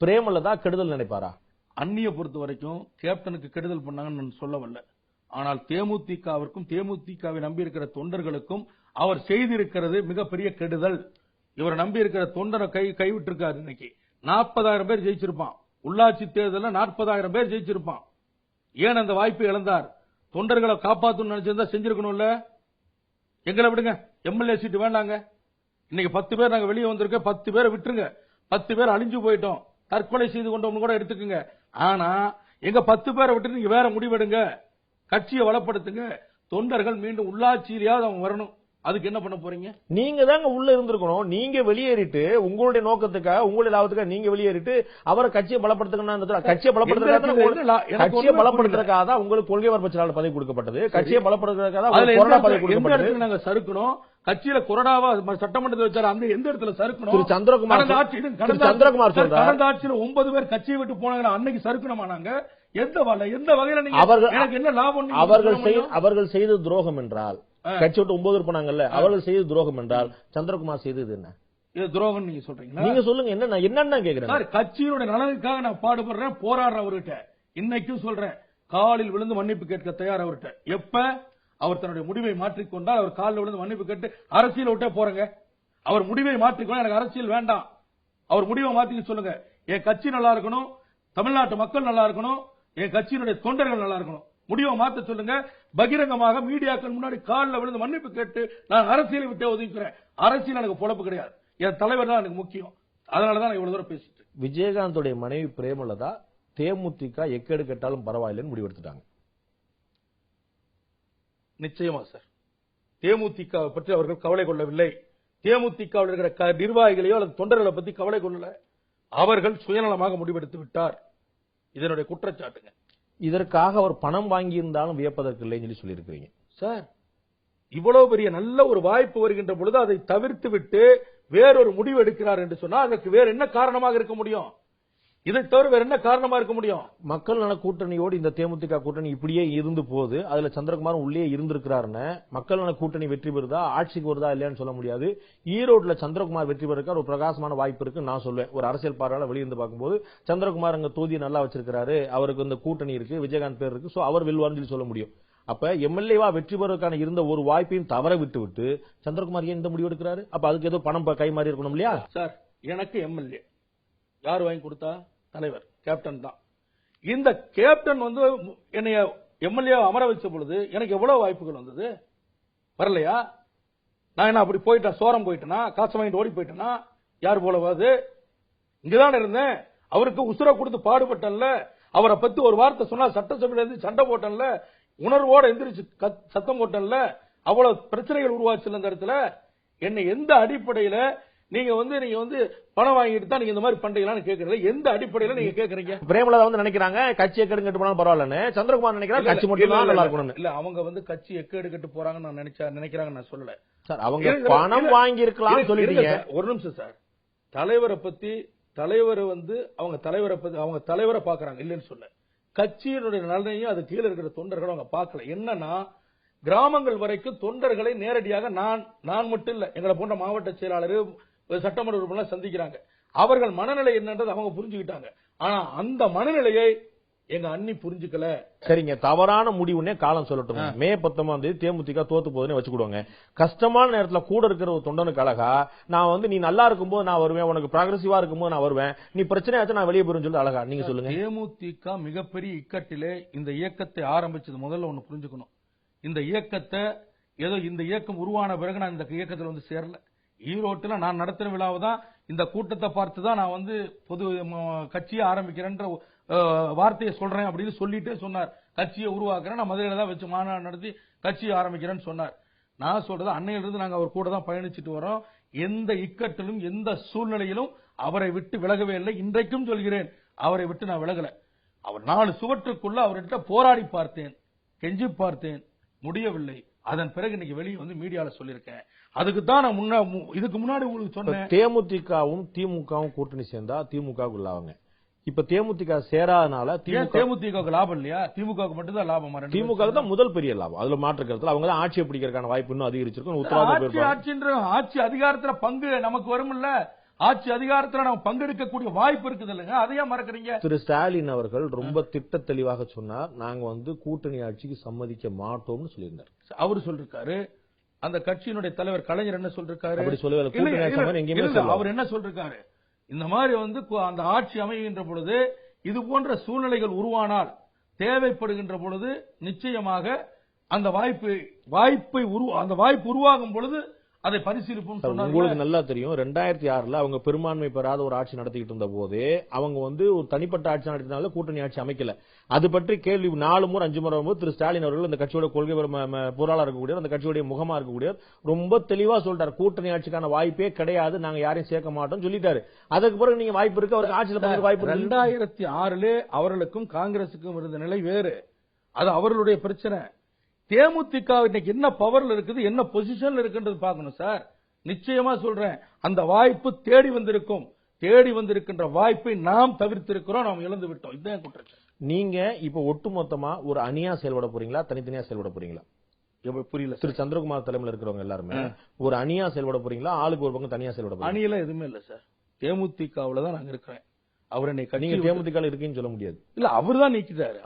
பிரேமலதா கெடுதல் நினைப்பாரா? அண்ணியை பொறுத்த வரைக்கும் கேப்டனுக்கு கெடுதல் பண்ணாங்கன்னு நான் சொல்ல வரல. ஆனால் தேமுதிகவிற்கும் தேமுதிகவை நம்பி இருக்கிற தொண்டர்களுக்கும் அவர் செய்திருக்கிறது மிகப்பெரிய கெடுதல். இவரை நம்பி இருக்கிற தொண்டரை கைவிட்டு இருக்காரு. இன்னைக்கு 40,000 பேர் ஜெயிச்சிருப்பான். உள்ளாட்சி தேர்தலில் 40,000 பேர் ஜெயிச்சிருப்பான். ஏன் அந்த வாய்ப்பை இழந்தார்? தொண்டர்களை காப்பாற்றணும்னு நினைச்சிருந்தா செஞ்சிருக்கணும்ல. எங்களை விடுங்க, எம்எல்ஏ சீட்டு வேண்டாங்க. இன்னைக்கு 10 பேர் நாங்க வெளியே வந்திருக்க, 10 பேரை விட்டுருங்க. 10 பேர் அழிஞ்சு போயிட்டோம், தற்கொலை செய்து கொண்டோம்னு கூட எடுத்துக்கங்க. ஆனா எங்க 10 பேரை விட்டு நீங்க வேற முடிவெடுங்க, கட்சியை வளப்படுத்துங்க. தொண்டர்கள் மீண்டும் உள்ளாட்சியிலேயாவது அவங்க வரணும். அதுக்கு என்ன பண்ண போறீங்க? நீங்க தாங்க உள்ள இருந்திருக்கணும். நீங்க வெளியேறிட்டு உங்களுடைய நோக்கத்துக்காக உங்களுடைய லாபத்துக்காக நீங்க வெளியேறிட்டு அவரை கட்சியை பலப்படுத்துங்க. கட்சியை பலப்படுத்துறதுக்காக தான் உங்களுக்கு கொள்கை வரப்பட்ச பதவி கொடுக்கப்பட்டது. கட்சியை பலப்படுத்துறதுக்காக பதவி கொடுக்கப்பட்டது. நாங்க சறுக்கணும். கட்சியில கொரோனாவா சட்டமன்றத்தில் வச்சாரு, அந்த எந்த இடத்துல சறுக்கணும்? சந்திரகுமார் சொல்றாரு, கடந்த ஆட்சியில 9 பேர் கட்சியை விட்டு போனாங்க, அன்னைக்கு சறுக்கணுமா? நாங்க எந்த வகையில எனக்கு என்ன லாபம்? அவர்கள் செய்த துரோகம் என்றால் கட்சி விட்டு 9 பேர் போனாங்கல்ல, அவர்கள் செய்த துரோகம் என்றால் சந்திரகுமார் செய்தது என்ன? இது துரோகம் நீங்க சொல்றீங்களா? நீங்க சொல்லுங்க, என்னன்னு கேக்குறேன். கட்சியோட நலனுக்காக நான் பாடுபடுறேன், போராடுறேன் அவர்கிட்ட. இன்னைக்கும் சொல்றேன், காலில் விழுந்து மன்னிப்பு கேட்க தயார் அவர்கிட்ட. எப்ப அவர் தன்னுடைய முடிவை மாற்றிக்கொண்டால் அவர் காலில் விழுந்து மன்னிப்பு கேட்டு அரசியல் விட்டே போறேங்க. அவர் முடிவை மாற்றிக்கொள்ள எனக்கு அரசியல் வேண்டாம். அவர் முடிவை மாத்தி சொல்லுங்க. என் கட்சி நல்லா இருக்கணும், தமிழ்நாட்டு மக்கள் நல்லா இருக்கணும், என் கட்சியினுடைய தொண்டர்கள் நல்லா இருக்கணும். முடிவை மாற்ற சொல்லுங்க. பகிரங்கமாக மீடியாக்கள் முன்னாடி காலில் விழுந்து மன்னிப்பு கேட்டு நான் அரசியலை விட்டே ஒதுக்கிறேன். அரசியல் எனக்கு பொழப்பு கிடையாது, என் தலைவர் தான் எனக்கு முக்கியம். அதனாலதான் நான் இவ்வளவு தூரம் பேசிட்டு. விஜயகாந்தோடைய மனைவி பிரேமலதா தேமுதிக எக்கேடு கேட்டாலும் பரவாயில்லைன்னு முடிவெடுத்துட்டாங்க. நிச்சயமா சார், தேமுதிக பற்றி அவர்கள் கவலை கொள்ளவில்லை. தேமுதிக இருக்கிற நிர்வாகிகளையோ அல்லது தொண்டர்களை பத்தி கவலை கொள்ளல. அவர்கள் சுயநலமாக முடிவெடுத்து விட்டார். இதனுடைய குற்றச்சாட்டுங்க. இதற்காக அவர் பணம் வாங்கியிருந்தாலும் வியப்பதற்கு இல்லைன்னு சொல்லியிருக்கிறீங்க சார். இவ்வளவு பெரிய நல்ல ஒரு வாய்ப்பு வருகின்ற பொழுது அதை தவிர்த்து விட்டு வேறொரு முடிவு எடுக்கிறார் என்று சொன்னால் அதற்கு வேற என்ன காரணமாக இருக்க முடியும்? இதை தவிர வேற என்ன காரணமா இருக்க முடியும்? மக்கள் நல கூட்டணியோடு இந்த தேமுதிக கூட்டணி இப்படியே இருந்து போது அதுல சந்திரகுமார் உள்ளே இருந்திருக்கிறாருன்னு மக்கள் நல கூட்டணி வெற்றி பெறுதா ஆட்சிக்கு வருதா இல்லையான்னு சொல்ல முடியாது. ஈரோடுல சந்திரகுமார் வெற்றி பெறக்க ஒரு பிரகாசமான வாய்ப்பு இருக்கு நான் சொல்லுவேன். ஒரு அரசியல் பார்வையாளர் வெளியிருந்து பார்க்கும்போது சந்திரகுமார் அங்க தொகுதியை நல்லா வச்சிருக்காரு, அவருக்கு இந்த கூட்டணி இருக்கு, விஜயகாந்த் பேர் இருக்கு, சோ அவர் வெல்வார்னு சொல்ல முடியும். அப்ப எம்எல்ஏவா வெற்றி பெறுவதற்கான இருந்த ஒரு வாய்ப்பையும் தவற விட்டு சந்திரகுமார் ஏன் இந்த முடிவு எடுக்கிறாரு? அப்ப அதுக்கு ஏதோ பணம் கை மாறி இருக்கணும் இல்லையா? சார், எனக்கு எம்எல்ஏ யார் வாங்கி கொடுத்தா? தலைவர், கேப்டன் தான். இந்த கேப்டன் வந்து என்னைய எம்எல்ஏ அமர வச்ச பொழுது எனக்கு எவ்வளவு வாய்ப்புகள் வந்தது? வரலையா? நான் என்ன அப்படி போயிட்டேன், சோரம் போயிட்டேனா, காசு வாங்கிட்டு ஓடி போயிட்டேனா? யார் போலவாது இங்கதான் இருந்தேன். அவருக்கு உசுர கொடுத்து பாடுபட்டன்ல, அவரை பத்தி ஒரு வார்த்தை சொன்னா சட்டசபையில இருந்து சண்டை போட்டன்ல, உணர்வோட எந்திரிச்சு சத்தம் போட்டன்ல, அவ்வளவு பிரச்சனைகள் உருவாச்சு அந்த இடத்துல. என்னை எந்த அடிப்படையில நீங்க வந்து பணம் வாங்கிட்டு தான் நீங்க இந்த மாதிரி பண்றீங்களான்னு கேக்குறீங்க. எந்த அடிப்படையில நீங்க கேக்குறீங்க? பிரேமலதா வந்து நினைக்கிறாங்க கட்சி எக்கேடு கட்டு போனாலும் பரவாயில்லன்னு, சந்திரகுமார் நினைக்கிறாங்க கட்சி மட்டும் தான் நல்லா இருக்கணும். இல்ல, அவங்க வந்து கட்சி எக்கேடு கட்டு போறாங்கன்னு நான் நினைக்கிறாங்க நான் சொல்லல சார். அவங்க பணம் வாங்கி இருக்கலாம் சொல்லிட்டீங்க. ஒரு நிமிஷம் சார். தலைவரை பத்தி தலைவர் வந்து அவங்க தலைவரை பாக்குறாங்க இல்லன்னு சொல்ல. கட்சியினுடைய நலனையும் அது கீழே இருக்கிற தொண்டர்கள் அவங்க பார்க்கல. என்னன்னா கிராமங்கள் வரைக்கும் தொண்டர்களை நேரடியாக நான் மட்டும் இல்ல, எங்களை போன்ற மாவட்ட செயலாளர் சட்டமன்ற உறுப்பினர் சந்திக்கிறாங்க. அவர்கள் மனநிலை என்னன்றது அவங்க புரிஞ்சுக்கிட்டாங்க. ஆனா அந்த மனநிலையை எங்க அண்ணி புரிஞ்சுக்கல. சரிங்க, தவறான முடிவுன்னே காலம் சொல்லட்டும். மே 19 தேமுதிக தோத்து போதுன்னு வச்சுக்கிடுவாங்க. கஷ்டமான நேரத்துல கூட இருக்கிற ஒரு தொண்டனுக்கு அழகா நான் வந்து நீ நல்லா இருக்கும்போது நான் வருவேன், உனக்கு ப்ராக்ரசிவா இருக்கும்போது நான் வருவேன், நீ பிரச்சனை ஆச்சு நான் வெளியே போறேன்னு சொல்லி அழகா நீங்க சொல்லுங்க. தேமுதிக மிகப்பெரிய இக்கட்டிலே இந்த இயக்கத்தை ஆரம்பிச்சது முதல்ல ஒண்ணு புரிஞ்சுக்கணும். இந்த இயக்கத்தை ஏதோ இந்த இயக்கம் உருவான பிறகு நான் இந்த இயக்கத்தில் வந்து சேரல. ஈரோட்டுல நான் நடத்துற விழாவை தான் இந்த கூட்டத்தை பார்த்து தான் நான் வந்து பொது கட்சியை ஆரம்பிக்கிறேன்ற வார்த்தையை சொல்றேன் அப்படின்னு சொல்லிட்டே சொன்னார். கட்சியை உருவாக்குறேன், நான் மதுரையில தான் வச்சு மாநாடு நடத்தி கட்சியை ஆரம்பிக்கிறேன்னு சொன்னார். நான் சொல்றது அன்னையிலிருந்து நாங்க அவர் கூட தான் பயணிச்சுட்டு வரோம். எந்த இக்கட்டிலும் எந்த சூழ்நிலையிலும் அவரை விட்டு விலகவே இல்லை. இன்றைக்கும் சொல்கிறேன், அவரை விட்டு நான் விலகல. அவர் 4 சுவற்றுக்குள்ள அவர்கிட்ட போராடி பார்த்தேன், கெஞ்சி பார்த்தேன், முடியவில்லை. அதன் பிறகு இன்னைக்கு வெளியே வந்து மீடியால சொல்லியிருக்கேன். அதுக்கு தான் நான் இதுக்கு முன்னாடி உங்களுக்கு சொன்னேன். தேமுதிகவும் திமுகவும் கூட்டணி சேர்ந்தா திமுக உள்ளாங்க. இப்ப தேமுதிக சேராதனால தேமுதிக லாபம் இல்லையா? திமுக மட்டும் தான் லாபம். திமுக தான் முதல் பெரிய லாபம். அதுல மாற்று கருத்துல அவங்க தான் ஆட்சியை பிடிக்கிறதுக்கான வாய்ப்பு இன்னும் அதிகரிச்சிருக்கும். ஆட்சி அதிகாரத்துல பங்கு நமக்கு வரும் இல்ல, ஆட்சி அதிகாரத்துல நம்ம பங்கெடுக்கக்கூடிய வாய்ப்பு இருக்குது இல்லைங்க, அதையா மறக்கறீங்க? திரு ஸ்டாலின் அவர்கள் ரொம்ப திட்ட தெளிவாக சொன்னார், நாங்க வந்து கூட்டணி ஆட்சிக்கு சம்மதிக்க மாட்டோம்னு சொல்லியிருந்தார். அவரு சொல்லிருக்காரு. அந்த கட்சியினுடைய தலைவர் கலைஞர் என்ன சொல்லிருக்காரு? அவர் என்ன சொல்லிருக்காரு? இந்த மாதிரி வந்து அந்த ஆட்சி அமைகின்ற பொழுது இது போன்ற சூழ்நிலைகள் உருவானால் தேவைப்படுகின்ற பொழுது நிச்சயமாக அந்த வாய்ப்பு உருவாகும் பொழுது அதை பரிசீலிப்போம். உங்களுக்கு நல்லா தெரியும் 2006ல அவங்க பெரும்பான்மை பெறாத ஒரு ஆட்சி நடத்திட்டு இருந்த போது அவங்க வந்து ஒரு தனிப்பட்ட ஆட்சி நடத்தினால கூட்டணி ஆட்சி அமைக்கல. அது பற்றி கேள்வி 4 முறை 5 முறை வரும்போது திரு ஸ்டாலின் அவர்கள் இந்த கட்சியோட கொள்கை பொருளாளர் இருக்கக்கூடிய அந்த கட்சியுடைய முகமா இருக்கக்கூடிய ரொம்ப தெளிவா சொல்றாரு, கூட்டணி ஆட்சிக்கான வாய்ப்பே கிடையாது, நாங்க யாரையும் சேர்க்க மாட்டோம் சொல்லிட்டாரு. அதுக்கு பிறகு நீங்க வாய்ப்பு இருக்கு, அவருக்கு ஆட்சியில் வாய்ப்பு. 2006 அவர்களுக்கும் காங்கிரசுக்கும் இருந்த நிலை வேறு, அது அவர்களுடைய பிரச்சனை. தேமுதிக இன்னைக்கு என்ன பவர்ல இருக்குது, என்ன பொசிஷன்ல இருக்குன்றது பார்க்கணும் சார். நிச்சயமா சொல்றேன், அந்த வாய்ப்பு தேடி வந்திருக்கின்ற வாய்ப்பை நாம் தவிர்த்திருக்கிறோம், நாம் இழந்து விட்டோம். இதுதான் குற்றம். நீங்க இப்ப ஒட்டுமொத்தமா ஒரு அணியா செயல்பட போறீங்களா, தனித்தனியா செயல்பட போறீங்களா? புரியல. திரு சந்திரகுமார் தலைமையில் இருக்கிறவங்க எல்லாருமே ஒரு அணியா செயல்பட போறீங்களா, ஆளுக்கு ஒரு பக்கம் தனியா செயல்பட போறீங்களா? அணியெல்லாம் எதுவுமே இல்ல சார், தேமுதிகவுல தான் நாங்க இருக்கிறேன். அவர் நீங்க தேமுதிக இருக்கீங்கன்னு சொல்ல முடியாது. இல்ல, அவர் தான் நீக்கிட்டாரு.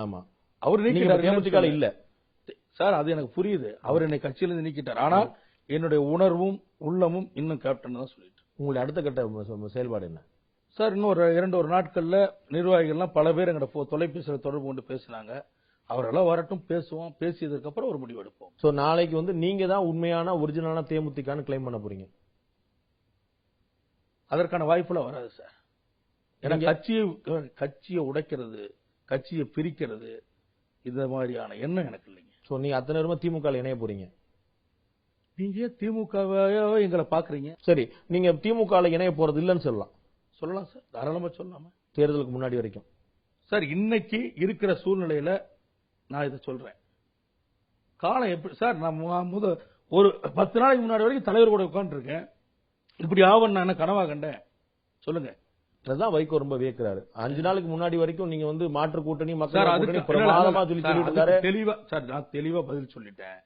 ஆமா, அவர் நீக்கிட்டாரு. தேமுதிக இல்ல சார், அது எனக்கு புரியுது. அவர் என்னை கட்சியிலிருந்து நீக்கிட்டார். ஆனால் என்னுடைய உணர்வும் உள்ளமும் இன்னும் கேப்டன் தான் சொல்லிட்டு. உங்களுடைய அடுத்த கட்ட செயல்பாடு என்ன சார்? இன்னும் 2 நாட்கள்ல நிர்வாகிகள்லாம் பல பேர் எங்கட தொலைபேசியில் தொடர்பு கொண்டு பேசினாங்க. அவரெல்லாம் வரட்டும், பேசுவோம். பேசியதற்கு அப்புறம் ஒரு முடிவு எடுப்போம். சோ நாளைக்கு வந்து நீங்க தான் உண்மையான ஒரிஜினலான தேமுதிகன்னு கிளைம் பண்ண போறீங்க. அதற்கான வாய்ப்புலாம் வராது சார். ஏன்னா கட்சியை உடைக்கிறது, கட்சியை பிரிக்கிறது, இந்த மாதிரியான எண்ணம் எனக்கு இல்லைங்க. சோ நீங்க அத்தனை நேரமா திமுக இணைய போறீங்க. நீங்க திமுகவை எங்களை பாக்குறீங்க. சரி, நீங்க திமுக இணைய போறது இல்லன்னு சொல்லலாம் சார், தாராளமா சொல்லலாமா? தேர்தலுக்கு முன்னாடி வரைக்கும் சார், இன்னைக்கு இருக்கிற சூழ்நிலையில நான் இதை சொல்றேன். காலம் எப்படி சார், நான் ஒரு 10 நாளைக்கு முன்னாடி வரைக்கும் தலைவர் கூட உட்கார்ந்து இருக்கேன். இப்படி ஆவன் நான் என்ன கனவா கண்டேன் சொல்லுங்க. அதுதான் வைகோ ரொம்ப வியக்கிறாரு. 5 நாளுக்கு முன்னாடி வரைக்கும் நீங்க வந்து மாற்று கூட்டணி சார், மக்கள் அதுக்கு கூட்டணி பிரமாதமா சொல்லிட்டு இருந்தாரு. தெளிவா சார், நான் தெளிவா பதில் சொல்லிட்டேன்.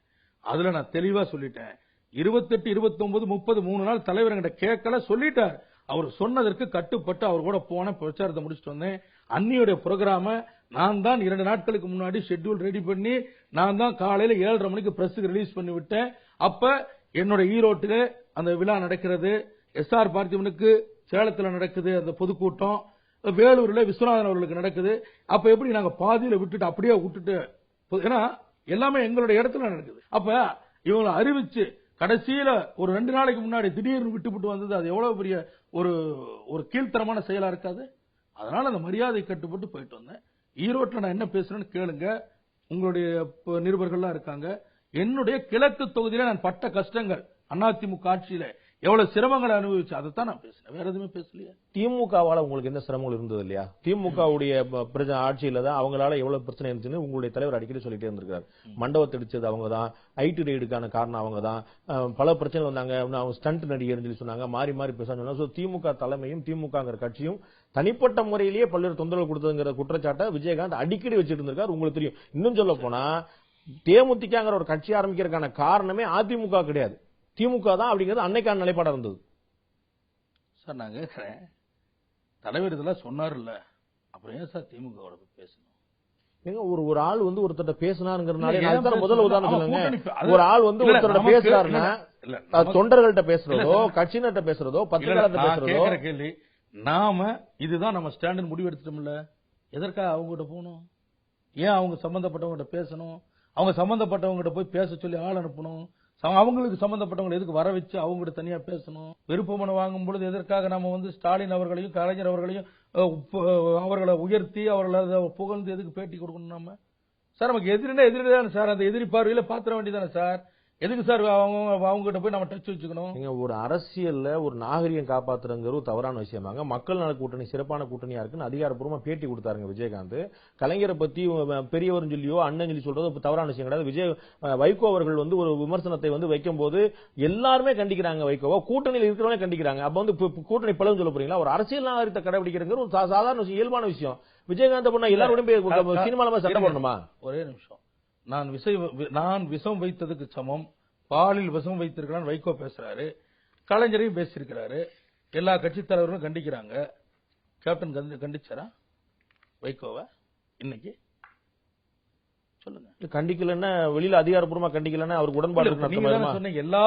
அதுல நான் தெளிவா சொல்லிட்டேன். 28, 29, 30 3 நாள் தலைவர் என்கிட்ட கேட்கல, சொல்லிட்டார். அவர் சொன்னதற்கு கட்டுப்பட்டு அவர் கூட போன பிரச்சாரத்தை முடிச்சுட்டு வந்தேன். அன்னியுடைய ப்ரோகிராம நான் தான் 2 நாட்களுக்கு முன்னாடி ஷெட்யூல் ரெடி பண்ணி நான் தான் காலையில 7:30 மணிக்கு பிரஸுக்கு ரிலீஸ் பண்ணி விட்டேன். அப்ப என்னோட ஈரோட்டுல அந்த விழா நடக்கிறது, எஸ்ஆர் பார்த்திபனுக்கு சேலத்துல நடக்குது அந்த பொதுக்கூட்டம், வேலூர்ல விஸ்வநாதன் அவர்களுக்கு நடக்குது. அப்ப எப்படி நாங்க பாதியில விட்டுட்டு அப்படியே விட்டுட்டு, ஏன்னா எல்லாமே எங்களுடைய இடத்துல நடக்குது. அப்ப இவங்களை அறிவிச்சு கடைசியில ஒரு 2 நாளைக்கு முன்னாடி திடீர்னு விட்டுவிட்டு வந்தது, அது எவ்வளவு பெரிய ஒரு கீழ்த்தரமான செயலா இருக்காது. அதனால அந்த மரியாதை கட்டுப்பட்டு போயிட்டு வந்தேன். ஈரோட்டில் நான் என்ன பேசுறேன்னு கேளுங்க, உங்களுடைய நிருபர்கள்லாம் இருக்காங்க. என்னுடைய கிழக்கு தொகுதியில நான் பட்ட கஷ்டங்கள், அதிமுக ஆட்சியில எவ்வளவு சிரமங்களை அனுபவிச்சு, அதைத்தான் நான் பேசுறேன், வேற எதுவுமே பேசலையா. திமுகவால உங்களுக்கு எந்த சிரமங்கள் இருந்தது இல்லையா? திமுகவுடைய ஆட்சியில தான் அவங்களால எவ்வளவு பிரச்சனை இருந்துச்சுன்னு உங்களுடைய தலைவர் அடிக்கடி சொல்லிட்டே இருந்திருக்காரு. மண்டபத்தை அடிச்சது அவங்க தான், ஐடி ரெய்டுக்கான காரணம் அவங்க தான், பல பிரச்சனை வந்தாங்க, அவங்க ஸ்டண்ட் நடிகர்னு சொல்லி சொன்னாங்க, மாறி மாறி பேச. திமுக தலைமையும் திமுக கட்சியும் தனிப்பட்ட முறையிலேயே பல்வேறு தொந்தரவு கொடுத்ததுங்கிற குற்றச்சாட்டை விஜயகாந்த் அடிக்கடி வச்சிட்டு இருந்திருக்காரு. உங்களுக்கு தெரியும். இன்னும் சொல்ல போனா தேமுதிகங்கிற ஒரு கட்சி ஆரம்பிக்கிறதுக்கான காரணமே அதிமுக கிடையாது, திமுக தான் அப்படிங்கிறது அன்னைக்கான நிலைப்பாடா இருந்தது. சார் நான் கேட்கிறேன், தலைவர் இதெல்லாம் சொன்னார்ல, அப்புறம் ஏன் சார் திமுக பேசணும்? ஏங்க ஒரு ஆள் வந்து ஒருத்தட்ட பேசினாருங்கிறதுனால முதல்ல உதாரணம் சொல்லுங்க. ஒரு ஆள் வந்து ஒருத்தரோட பேசுறாருன்னா தொண்டர்கள்ட்ட பேசுறதோ, கட்சியினர்கிட்ட பேசுறதோ, பத்திரிகையாளர்கிட்ட பேசுறதோ கேள்வி. நாம இதுதான் நம்ம ஸ்டாண்ட் முடிவு எடுத்துட்டோம்ல, எதற்காக அவங்ககிட்ட போகணும்? ஏன் அவங்க சம்பந்தப்பட்டவங்க பேசணும்? அவங்க சம்பந்தப்பட்டவங்க போய் பேச சொல்லி ஆள் அனுப்பணும்? அவங்களுக்கு சம்பந்தப்பட்டவங்க எதுக்கு வர வச்சு அவங்ககிட்ட தனியா பேசணும்? விருப்ப மனு வாங்கும் பொழுது எதற்காக நம்ம வந்து ஸ்டாலின் அவர்களையும் கலைஞர் அவர்களையும் அவர்களை உயர்த்தி அவர்களை புகழ்ந்து எதுக்கு பேட்டி கொடுக்கணும்? நம்ம சார் நமக்கு எதிரிதானே சார், அந்த எதிரி பார்வையில பாத்திர வேண்டியதானே சார். எதுக்கு சார் அவங்க கிட்ட போய் நம்ம டச் வச்சுக்கணும்? நீங்க ஒரு அரசியல்ல ஒரு நாகரிகம் காப்பாத்துறங்கிறது தவறான விஷயமாங்க. மக்கள் நல கூட்டணி சிறப்பான கூட்டணியா இருக்குன்னு அதிகாரப்பூர்வமா பேட்டி கொடுத்தாருங்க விஜயகாந்த். கலைஞரை பத்தி பெரியவர் சொல்லியோ அண்ணன் சொல்லி சொல்றது தவறான விஷயம் கிடையாது. வைகோ அவர்கள் வந்து ஒரு விமர்சனத்தை வந்து வைக்கும் போது எல்லாருமே கண்டிக்கிறாங்க, வைகோவா கூட்டணியில் இருக்கிறவங்க கண்டிக்கிறாங்க. அப்ப வந்து கூட்டணி பலன்னு சொல்ல போறீங்களா? ஒரு அரசியல் நாகரிகத்தை கடைபிடிக்கிறது ஒரு சாதாரண விஷயம், இயல்பான விஷயம். விஜயகாந்த் பண்ணா எல்லாரோடையும் சினிமால சட்டம் பண்ணணுமா? ஒரே நிமிஷம். நான் விஷம் வைத்ததுக்கு சமம், பாலில் விஷம் வைத்திருக்கிறான் வைகோ பேசுறாரு, கலைஞரையும் பேசியிருக்கிறாரு, எல்லா கட்சி தலைவர்களும் கண்டிக்கிறாங்க. கேப்டன் கண்டிச்சாரா வைகோவை? இன்னைக்கு சொல்லுங்க. கண்டிக்கலன்னா வெளியில அதிகாரப்பூர்வமா கண்டிக்கலன்னா அவருக்கு உடன்பாடு சொன்னீங்க. எல்லா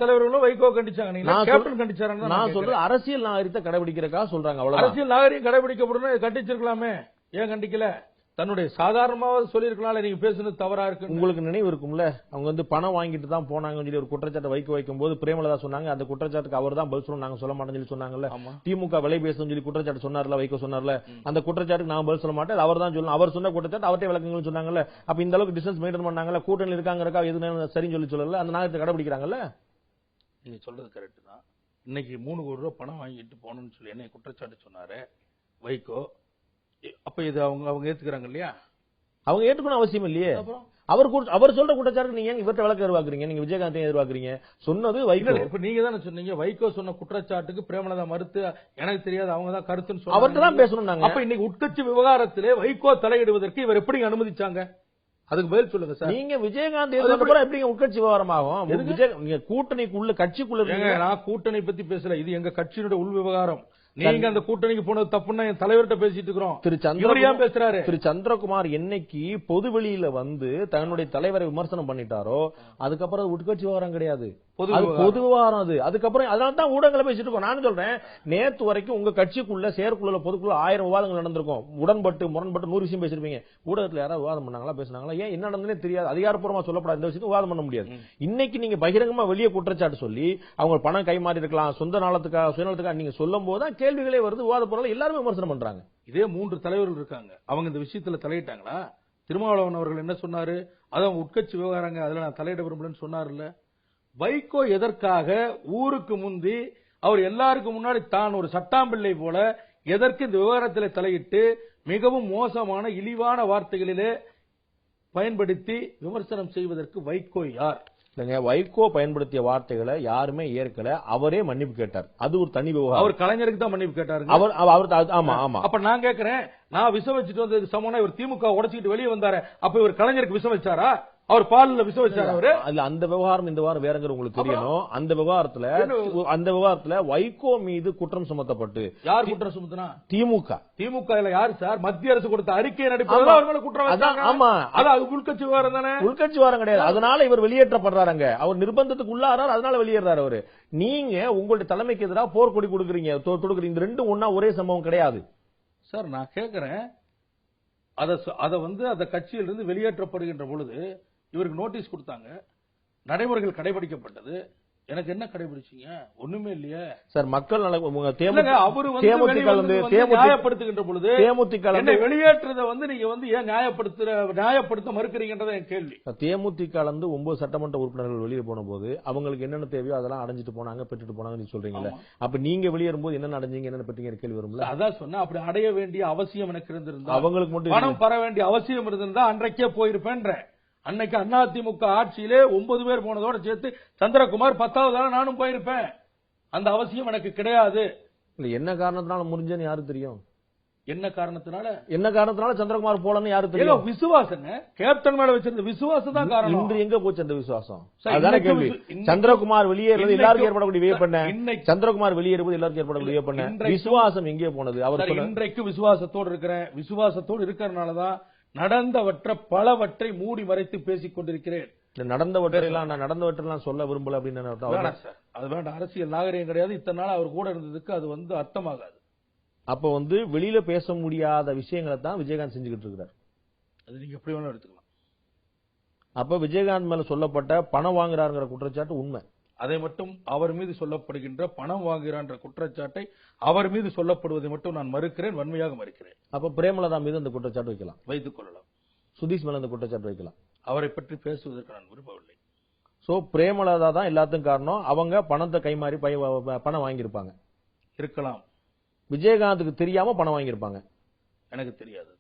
தலைவர்களும் வைகோ கண்டிச்சாங்க, கேப்டன் கண்டிச்சாங்க. நான் சொல்றது அரசியல் நாகரிகத்தை கடைபிடிக்கிறக்கா சொல்றாங்க. அவ்வளவு அரசியல் நாகரிகம் கடைபிடிக்கப்படணும், கண்டிச்சிருக்கலாமே, ஏன் கண்டிக்கல? தன்னுடைய சாதாரணமாக சொல்லியிருக்கலாம், நீங்க பேசுறது தவறா இருக்கு. உங்களுக்கு நினைவு இருக்கும்ல, அவங்க வந்து பணம் வாங்கிட்டு தான் போனாங்கன்னு சொல்லி ஒரு குற்றச்சாட்டை வைக்கும் போது பிரேமலதா சொன்னாங்க, அந்த குற்றச்சாட்டுக்கு அவர் தான் பதில் சொல்லணும், நாங்க சொல்ல மாட்டோம்னு சொல்லி சொன்னாங்கல்ல. திமுக விலை பேசணும்னு சொல்லி குற்றச்சாட்டு சொன்னார்ல, வைகோ சொன்னார்ல, அந்த குற்றச்சாட்டுக்கு நான் பதில் சொல்ல மாட்டேன், அவர் தான் சொல்லணும். அவர் சொன்ன குற்றச்சாட்டு அவர்கிட்ட விளக்கங்கள் சொன்னாங்கல்ல. அப்ப இந்த அளவுக்கு டிஸ்டன்ஸ் மெயின்டைன் பண்ணாங்கல்ல, கூட்டணி இருக்காங்க எது சரின்னு சொல்லல, அந்த நாகத்தை கடைபிடிக்கிறாங்கல்ல. நீங்க சொல்றது கரெக்ட் தான். இன்னைக்கு 3 கோடி ரூபாய் பணம் வாங்கிட்டு போகணும்னு சொல்லி என்ன குற்றச்சாட்டு சொன்னாரு வைகோ. அப்ப இது அவங்க ஏத்துக்கிறாங்க இல்லையா? அவங்க ஏற்றுக்கணும் அவசியம் இல்லையே. அவர் சொல்ற குற்றச்சாட்டு நீங்க இவர்கிட்ட விளக்க எதிர்பார்க்கறீங்க, நீங்க விஜயகாந்த் எதிர்பார்க்கறீங்க. சொன்னது வைகோ. இப்ப நீங்க தானே சொன்னீங்க வைகோ சொன்ன குற்றச்சாட்டுக்கு பிரேமலதா மறுத்து எனக்கு தெரியாது அவங்க தான் கருத்துன்னு சொன்னாங்க. அவர்கிட்ட தான் பேசணும் நாங்க. அப்ப இன்னைக்கு உட்கட்சி விவகாரத்திலே வைகோ தலையிடுவதற்கு இவர் எப்படி அனுமதிச்சாங்க? அதுக்கு பதில் சொல்லுங்க சார். நீங்க விஜயகாந்த் எப்படி உட்கட்சி விவகாரம் ஆகும்? நீங்க கூட்டணிக்குள்ள கட்சிக்குள்ள நான் கூட்டணி பத்தி பேசல, இது எங்க கட்சியினுடைய உள் விவகாரம். நீங்க அந்த கூட்டணிக்கு போனது தப்புன்னா என் தலைவர்கிட்ட பேசிட்டு இருக்கிறோம். திரு சந்திரகுமார் என்னைக்கு பொதுவெளியில வந்து தன்னுடைய தலைவரை விமர்சனம் பண்ணிட்டாரோ அதுக்கப்புறம் உட்கட்சி விவகாரம் கிடையாது, பொது விவகாரம் அது. அதுக்கப்புறம் அதனால தான் ஊடகங்களை பேசிட்டு இருக்கோம். நான் சொல்றேன், நேத்து வரைக்கும் உங்க கட்சிக்குள்ள செயற்குள்ள பொதுக்குள்ள 1000 விவாதங்கள் நடந்திருக்கும். உடன்பட்டு முரண்பட்டு 100 விஷயம் பேசிருப்பீங்க. ஊடகத்துல யாராவது விவாதம் பண்ணாங்களா, பேசினாங்களா? ஏன் என்ன நடந்ததுன்னே தெரியாது, அதிகாரப்பூர்வமா சொல்லப்படாத இந்த விஷயத்துக்கு விவாதம் பண்ண முடியாது. இன்னைக்கு நீங்க பகிரங்கமா வெளியே குற்றச்சாட்டு சொல்லி அவங்க பணம் கைமாறி இருக்கலாம், சொந்த நலத்துக்காக சுயநலத்துக்காக நீங்க சொல்லும் போதுதான் கேள்விகளே வருது, விவாத பொருள் எல்லாருமே விமர்சனம் பண்றாங்க. இதே 3 தலைவர்கள் இருக்காங்க, அவங்க இந்த விஷயத்துல தலையிட்டாங்களா? திருமாவளவன் அவர்கள் என்ன சொன்னாரு? அதான் உட்கட்சி விவகாரங்க, அதுல நான் தலையிட விரும்பலன்னு சொன்னார்ல. வைகோ எதற்காக ஊருக்கு முந்தி அவர் எல்லாருக்கும் முன்னாடி தான் ஒரு சட்டாம்பிள்ளை போல எதற்கு இந்த விவகாரத்தில் தலையிட்டு மிகவும் மோசமான இழிவான வார்த்தைகளிலே பயன்படுத்தி விமர்சனம் செய்வதற்கு வைகோ யார்? இல்லங்க, வைகோ பயன்படுத்திய வார்த்தைகளை யாருமே ஏற்கல. அவரே மன்னிப்பு கேட்டார். அது ஒரு தனி விவகாரம். அவர் கலைஞருக்கு தான் மன்னிப்பு கேட்டாரு. ஆமா ஆமா. அப்ப நான் கேக்குறேன், நான் விஷம் வச்சுட்டு வந்தது சமமா இவர் திமுக உடைச்சிட்டு வெளியே வந்தாரு, அப்ப இவர் கலைஞருக்கு விஷம் வச்சாரா? அவர் பாலில் விஷம் வச்சாரு அவரு? அதுல அந்த விவகாரம் இந்த வாரம் வேறங்கிற உங்களுக்கு தெரியணும். அந்த விவகாரத்துல வைகோ மீது குற்றம் சுமத்தப்பட்டு, யார் குற்றம் சுமத்தினா? திமுக. திமுக யார் சார்? மத்திய அரசு கொடுத்த அறிக்கையை நடிப்பதில் அவர்கள் குற்றம் வச்சாங்க. ஆமா, அது உள்கட்சி விவகாரம் தானே. உள்கட்சி வாரம் கிடையாது. அதனால இவர் வெளியேற்றப்படுறாங்க. அவர் நிர்பந்தத்துக்கு உள்ளாரார், அதனால வெளியேறாரு அவரு. நீங்க உங்களுடைய தலைமைக்கு எதிராக போர்க்கொடி கொடுக்குறீங்க. ரெண்டும் ஒன்னா ஒரே சம்பவம் கிடையாது சார். நான் கேக்குறேன், அந்த கட்சியிலிருந்து வெளியேற்றப்படுகின்ற பொழுது இவருக்கு நோட்டீஸ் கொடுத்தாங்க, நடைமுறைகள் கடைபிடிக்கப்பட்டது. எனக்கு என்ன கடைபிடிச்சீங்க? ஒண்ணுமே இல்லையே சார். மக்கள் நியாயப்படுத்துகின்ற பொழுது தேமுதிக வெளியேற்றதை நீங்க ஏன் நியாயப்படுத்த மறுக்கிறீங்கன்றத என் கேள்வி. தேமுதிக 9 சட்டமன்ற உறுப்பினர்கள் வெளியே போன போது அவங்களுக்கு என்னென்ன தேவையோ அதெல்லாம் அடைஞ்சிட்டு போனாங்க, பெற்றுட்டு போனாங்கன்னு சொல்றீங்களா? அப்ப நீங்க வெளியேறும் போது என்னென்ன அடைஞ்சீங்க, என்னென்ன பெற்றீங்க கேள்வி வரும்ல. அதான் சொன்னா, அப்படி அடைய வேண்டிய அவசியம் எனக்கு இருந்திருந்தா, அவங்களுக்கு மட்டும் பணம் பெற வேண்டிய அவசியம் இருந்திருந்தா அன்றைக்கே போயிருப்பேன். அன்னைக்கு அதிமுக ஆட்சியிலே 9 பேர் போனதோட சேர்த்து சந்திரகுமார் 10வது நானும் போயிருப்பேன். அந்த அவசியம் எனக்கு கிடையாது. என்ன காரணத்தினால முடிஞ்சேன்னு யாரு தெரியும்? என்ன காரணத்தினால சந்திரகுமார் போலன்னு யாரு தெரியும்? விசுவாசம், கேப்டன் மேல வச்சிருந்த விசுவாசம் தான் காரணம். இன்று எங்க போச்சு அந்த விசுவாசம்? அதான கேள்வி. சந்திரகுமார் வெளியேறது எல்லாருக்கும் ஏற்படக்கூடிய வியப்பண்ண. சந்திரகுமார் வெளியேறுவது எல்லாருக்கும் ஏற்படக்கூடிய வியப்பண்ண. விசுவாசம் எங்கே போனது? அவர் இன்றைக்கு விசுவாசத்தோடு இருக்கிறேன். விசுவாசத்தோடு இருக்கிறதுனாலதான் நடந்தவற்றை பலவற்றை மூடி மறைத்து பேசிக் கொண்டிருக்கிறேன். நடந்தவற்றெல்லாம் சொல்ல விரும்பல அப்படின்னு அது வேண்டாம். அரசியல் நாகரிகம் கிடையாது. இத்தனை நாள் அவர் கூட இருந்ததுக்கு அது அர்த்தமாகாது. அப்ப வெளியில பேச முடியாத விஷயங்களை தான் விஜயகாந்த் செஞ்சுக்கிட்டு இருக்கிறார். அது நீங்க எப்படி வேணாலும் எடுத்துக்கலாம். அப்ப விஜயகாந்த் மேல சொல்லப்பட்ட பணம் வாங்குறாருங்கிற குற்றச்சாட்டு உண்மை. அதை மட்டும் அவர் மீது சொல்லப்படுகின்ற பணம் வாங்குகிற குற்றச்சாட்டை அவர் மீது சொல்லப்படுவதை மட்டும் நான் மறுக்கிறேன், வன்மையாக மறுக்கிறேன். அப்ப பிரேமலதா மீது அந்த குற்றச்சாட்டு வைக்கலாம், வைத்துக் கொள்ளலாம். சுதீஷ் மேல அந்த குற்றச்சாட்டு வைக்கலாம். அவரை பற்றி பேசுவதற்கு நான் விரும்பவில்லை. சோ பிரேமலதா தான் எல்லாத்துக்கும் காரணம். அவங்க பணத்தை கைமாறி பணம் வாங்கியிருப்பாங்க. இருக்கலாம். விஜயகாந்துக்கு தெரியாம பணம் வாங்கியிருப்பாங்க. எனக்கு தெரியாது.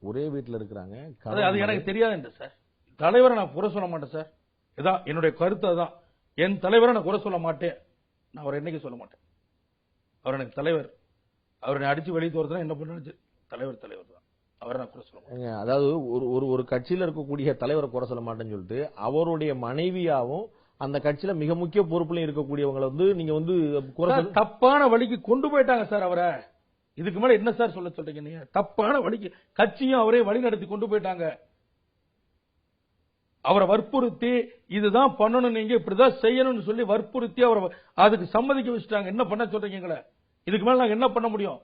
ஒரே வீட்டுல இருக்கிறாங்க. அது எனக்கு தெரியாது சார். தலைவரை நான் குறை சொல்ல மாட்டேன் சார். இதான் என்னுடைய கருத்து. அதான் என் தலைவரை நான் குறை சொல்ல மாட்டேன். நான் அவரை என்னைக்கு சொல்ல மாட்டேன். அவர் எனக்கு தலைவர். அவரை அடிச்சு வெளியே தோறதுனா என்ன பண்ணு தலைவர் தான். அவரை நான் குறை சொல்ல மாட்டேன். அதாவது ஒரு கட்சியில இருக்கக்கூடிய தலைவரை குறை சொல்ல மாட்டேன்னு சொல்லிட்டு அவருடைய மனைவியாவும் அந்த கட்சியில மிக முக்கிய பொறுப்புல இருக்கக்கூடியவங்களை நீங்க தப்பான வழிக்கு கொண்டு போயிட்டாங்க சார் அவரை. இதுக்கு மேல என்ன சார் சொல்றீங்க நீங்க? தப்பான வழிக்கு கட்சியும் அவரே வழி நடத்தி கொண்டு போயிட்டாங்க. அவரை வற்புறுத்தி இதுதான் பண்ணணும், நீங்க இப்படிதான் செய்யணும்னு சொல்லி வற்புறுத்தி அவரை அதுக்கு சம்மதிக்க வச்சுட்டாங்க. என்ன பண்ண சொல்றீங்க? இதுக்கு மேல நாங்க என்ன பண்ண முடியும்?